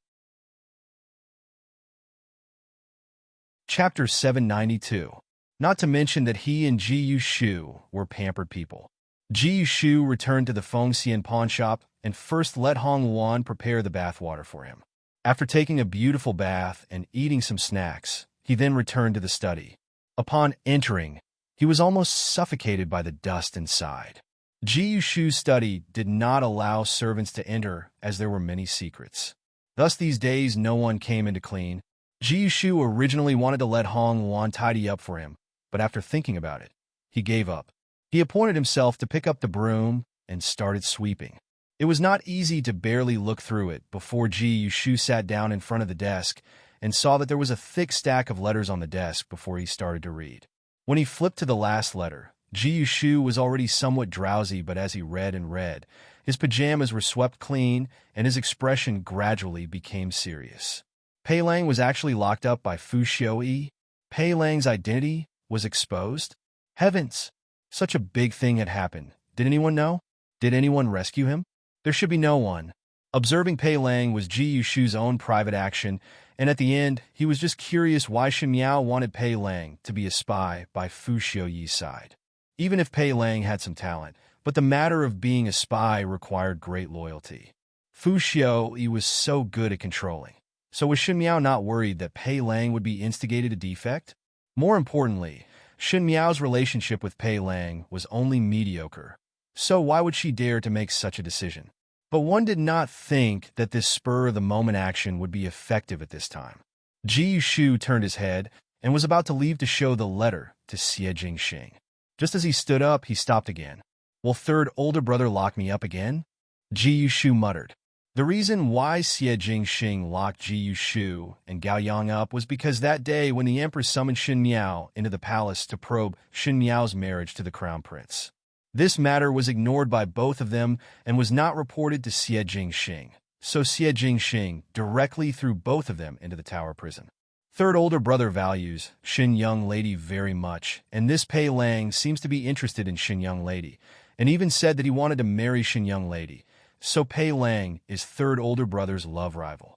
Chapter 792. Not to mention that he and Ji Yushu were pampered people. Ji Yushu returned to the Fengxian pawn shop and first let Hong Wan prepare the bathwater for him. After taking a beautiful bath and eating some snacks, he then returned to the study. Upon entering, he was almost suffocated by the dust inside. Ji Yushu's study did not allow servants to enter as there were many secrets. Thus these days no one came in to clean. Ji Yushu originally wanted to let Hong Wan tidy up for him, but after thinking about it, he gave up. He appointed himself to pick up the broom and started sweeping. It was not easy to barely look through it before Ji Yushu sat down in front of the desk and saw that there was a thick stack of letters on the desk before he started to read. When he flipped to the last letter, Ji Yushu was already somewhat drowsy, but as he read and read, his pajamas were swept clean and his expression gradually became serious. Pei Lang was actually locked up by Fu Xiu. Pei Lang's identity was exposed. Heavens! Such a big thing had happened. Did anyone know? Did anyone rescue him? There should be no one. Observing Pei Lang was Ji Yushu's own private action, and at the end, he was just curious why Shen Miao wanted Pei Lang to be a spy by Fu Xiu's side. Even if Pei Lang had some talent, but the matter of being a spy required great loyalty. Fu Xiu was so good at controlling. So was Shen Miao not worried that Pei Lang would be instigated a defect? More importantly, Shen Miao's relationship with Pei Lang was only mediocre. So why would she dare to make such a decision? But one did not think that this spur-of-the-moment action would be effective at this time. Ji Yushu turned his head and was about to leave to show the letter to Xie Jingxing. Just as he stood up, he stopped again. "Will third older brother lock me up again?" Ji Yushu muttered. The reason why Xie Jingxing locked Ji Yushu and Gao Yang up was because that day when the Empress summoned Shen Miao into the palace to probe Shen Miao's marriage to the crown prince. This matter was ignored by both of them and was not reported to Xie Jingxing, so Xie Jingxing directly threw both of them into the tower prison. Third older brother values Shen Young Lady very much, and this Pei Lang seems to be interested in Shen Young Lady, and even said that he wanted to marry Shen Young Lady. So Pei Lang is third older brother's love rival.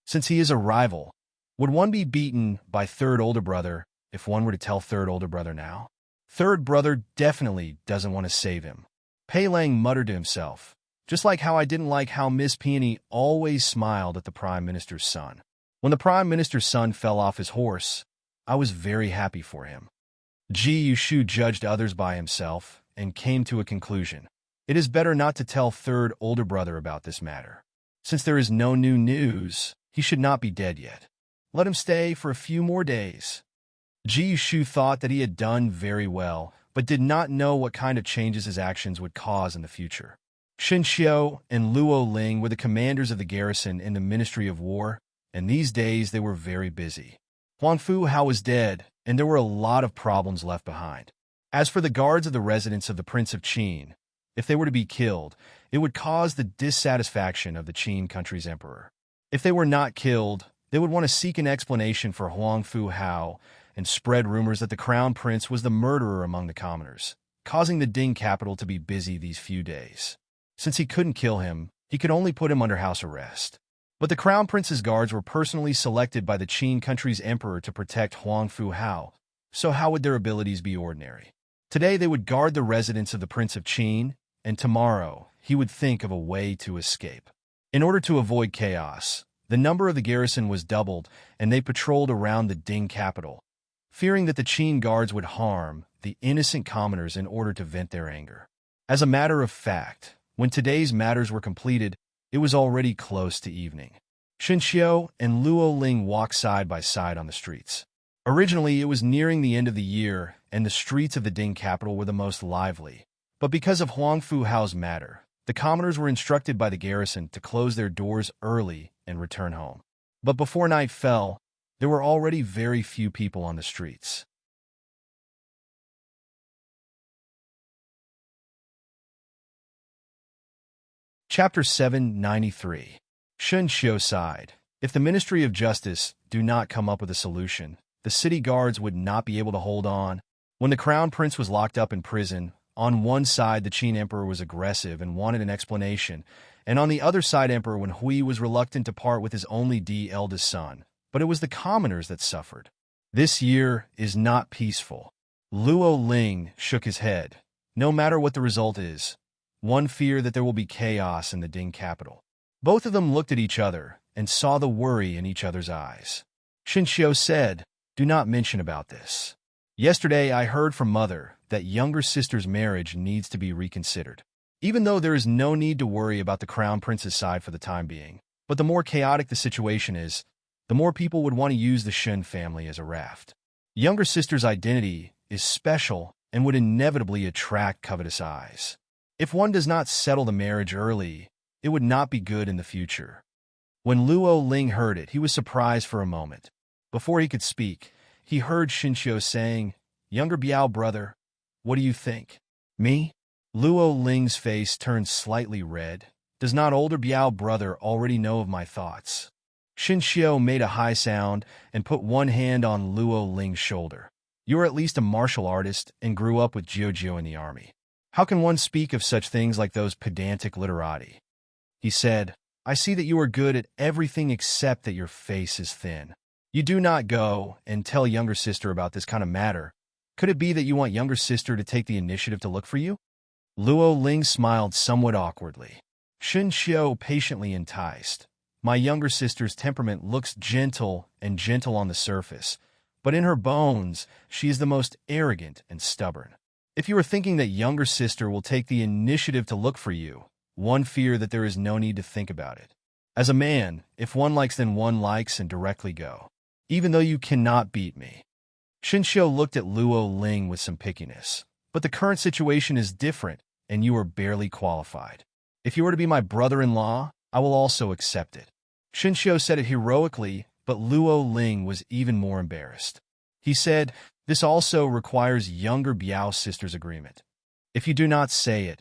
Since he is a rival, would one be beaten by third older brother if one were to tell third older brother now? Third brother definitely doesn't want to save him. Pei Lang muttered to himself, just like how I didn't like how Miss Peony always smiled at the Prime Minister's son. When the Prime Minister's son fell off his horse, I was very happy for him. Ji Yushu judged others by himself and came to a conclusion. It is better not to tell third older brother about this matter. Since there is no new news, he should not be dead yet. Let him stay for a few more days. Ji Yushu thought that he had done very well, but did not know what kind of changes his actions would cause in the future. Shen Xiao and Luo Ling were the commanders of the garrison in the Ministry of War, and these days they were very busy. Huang Fu Hao was dead, and there were a lot of problems left behind. As for the guards of the residence of the Prince of Qin, if they were to be killed, it would cause the dissatisfaction of the Qin country's emperor. If they were not killed, they would want to seek an explanation for Huang Fu Hao and spread rumors that the crown prince was the murderer among the commoners, causing the Ding capital to be busy these few days. Since he couldn't kill him, he could only put him under house arrest. But the crown prince's guards were personally selected by the Qin country's emperor to protect Huang Fu Hao, so how would their abilities be ordinary? Today they would guard the residence of the Prince of Qin, and tomorrow he would think of a way to escape. In order to avoid chaos, the number of the garrison was doubled, and they patrolled around the Ding capital, fearing that the Qin guards would harm the innocent commoners in order to vent their anger. As a matter of fact, when today's matters were completed, it was already close to evening. Shen Xiao and Luo Ling walked side by side on the streets. Originally, it was nearing the end of the year, and the streets of the Ding capital were the most lively. But because of Huang Fu Hao's matter, the commoners were instructed by the garrison to close their doors early and return home. But before night fell, there were already very few people on the streets. Chapter 793. Shen Xiao sighed. If the Ministry of Justice do not come up with a solution, the city guards would not be able to hold on. When the crown prince was locked up in prison, on one side the Qin emperor was aggressive and wanted an explanation, and on the other side Emperor Wen Hui was reluctant to part with his only eldest son. But it was the commoners that suffered. This year is not peaceful. Luo Ling shook his head. No matter what the result is, one fear that there will be chaos in the Ding capital. Both of them looked at each other and saw the worry in each other's eyes. Shen Xiao said, "Do not mention about this. Yesterday I heard from Mother that younger sister's marriage needs to be reconsidered. Even though there is no need to worry about the crown prince's side for the time being, but the more chaotic the situation is, the more people would want to use the Shen family as a raft. Younger sister's identity is special and would inevitably attract covetous eyes. If one does not settle the marriage early, it would not be good in the future." When Luo Ling heard it, he was surprised for a moment. Before he could speak, he heard Shen Xiao saying, "Younger Biao brother, what do you think?" "Me?" Luo Ling's face turned slightly red. "Does not older Biao brother already know of my thoughts?" Shen Xiao made a high sound and put one hand on Luo Ling's shoulder. "You are at least a martial artist and grew up with Jiu in the army. How can one speak of such things like those pedantic literati?" He said, "I see that you are good at everything except that your face is thin. You do not go and tell younger sister about this kind of matter. Could it be that you want younger sister to take the initiative to look for you?" Luo Ling smiled somewhat awkwardly. Shen Xiao patiently enticed. "My younger sister's temperament looks gentle and gentle on the surface, but in her bones, she is the most arrogant and stubborn. If you are thinking that younger sister will take the initiative to look for you, one fear that there is no need to think about it. As a man, if one likes, then one likes and directly go. Even though you cannot beat me." Shen Xiao looked at Luo Ling with some pickiness. "But the current situation is different, and you are barely qualified. If you were to be my brother-in-law, I will also accept it." Shen Xiao said it heroically, but Luo Ling was even more embarrassed. He said, "This also requires younger Biao's sister's agreement. If you do not say it,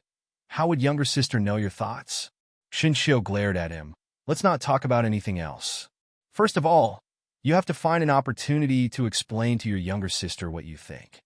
how would younger sister know your thoughts?" Shen Xiao glared at him. "Let's not talk about anything else. First of all, you have to find an opportunity to explain to your younger sister what you think."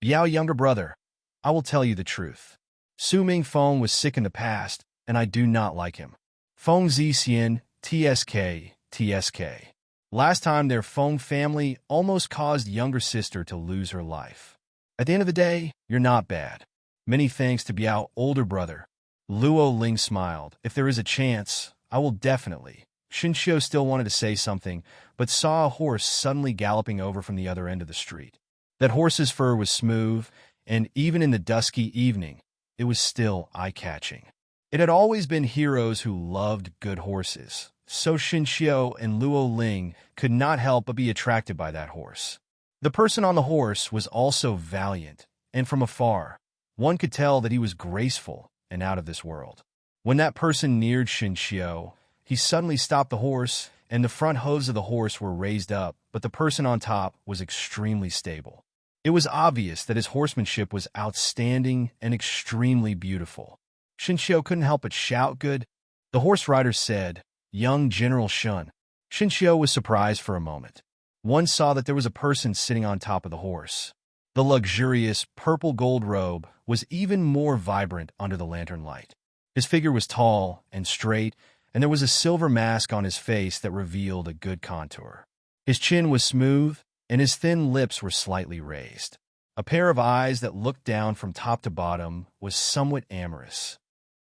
"Biao, younger brother, I will tell you the truth. Su Mingfeng was sick in the past, and I do not like him. Feng Zixian, TSK. Last time their Feng family almost caused younger sister to lose her life. At the end of the day, you're not bad. Many thanks to Biao, older brother." Luo Ling smiled. "If there is a chance, I will definitely." Shen Xiao still wanted to say something, but saw a horse suddenly galloping over from the other end of the street. That horse's fur was smooth, and even in the dusky evening, it was still eye-catching. It had always been heroes who loved good horses, so Shen Xiao and Luo Ling could not help but be attracted by that horse. The person on the horse was also valiant, and from afar, one could tell that he was graceful and out of this world. When that person neared Shinshio, he suddenly stopped the horse, and the front hooves of the horse were raised up, but the person on top was extremely stable. It was obvious that his horsemanship was outstanding and extremely beautiful. Shinshio couldn't help but shout, "Good." The horse rider said, "Young General Shun." Shinshio was surprised for a moment. One saw that there was a person sitting on top of the horse. The luxurious purple gold robe was even more vibrant under the lantern light. His figure was tall and straight, and there was a silver mask on his face that revealed a good contour. His chin was smooth, and his thin lips were slightly raised. A pair of eyes that looked down from top to bottom was somewhat amorous.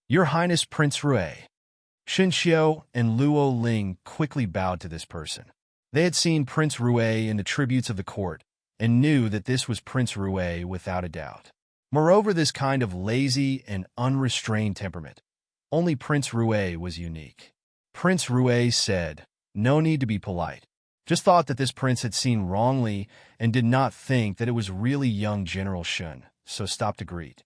"Your Highness Prince Rue." Shinshio and Luo Ling quickly bowed to this person. They had seen Prince Rue in the tributes of the court, and knew that this was Prince Rue without a doubt. Moreover, this kind of lazy and unrestrained temperament, only Prince Rue was unique. Prince Rue said, "No need to be polite. Just thought that this prince had seen wrongly and did not think that it was really young General Shun, so stopped to greet."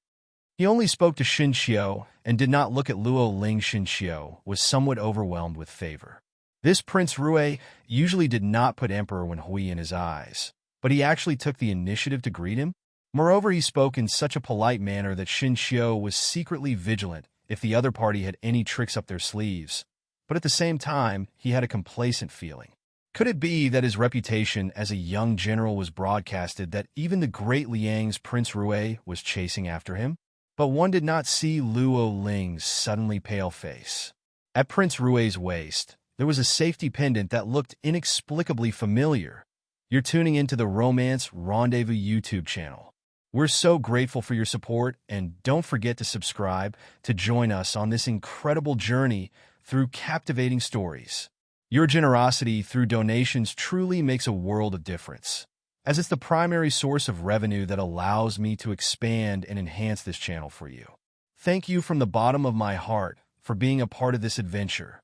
He only spoke to Shinshio and did not look at Luo Ling. Shinshio was somewhat overwhelmed with favor. This Prince Rue usually did not put Emperor Wen Hui in his eyes, but he actually took the initiative to greet him. Moreover, he spoke in such a polite manner that Shinshio was secretly vigilant if the other party had any tricks up their sleeves, but at the same time, he had a complacent feeling. Could it be that his reputation as a young general was broadcasted that even the great Liang's Prince Rue was chasing after him? But one did not see Luo Ling's suddenly pale face. At Prince Rue's waist, there was a safety pendant that looked inexplicably familiar. You're tuning into the Romance Rendezvous YouTube channel. We're so grateful for your support, and don't forget to subscribe to join us on this incredible journey through captivating stories. Your generosity through donations truly makes a world of difference, as it's the primary source of revenue that allows me to expand and enhance this channel for you. Thank you from the bottom of my heart for being a part of this adventure.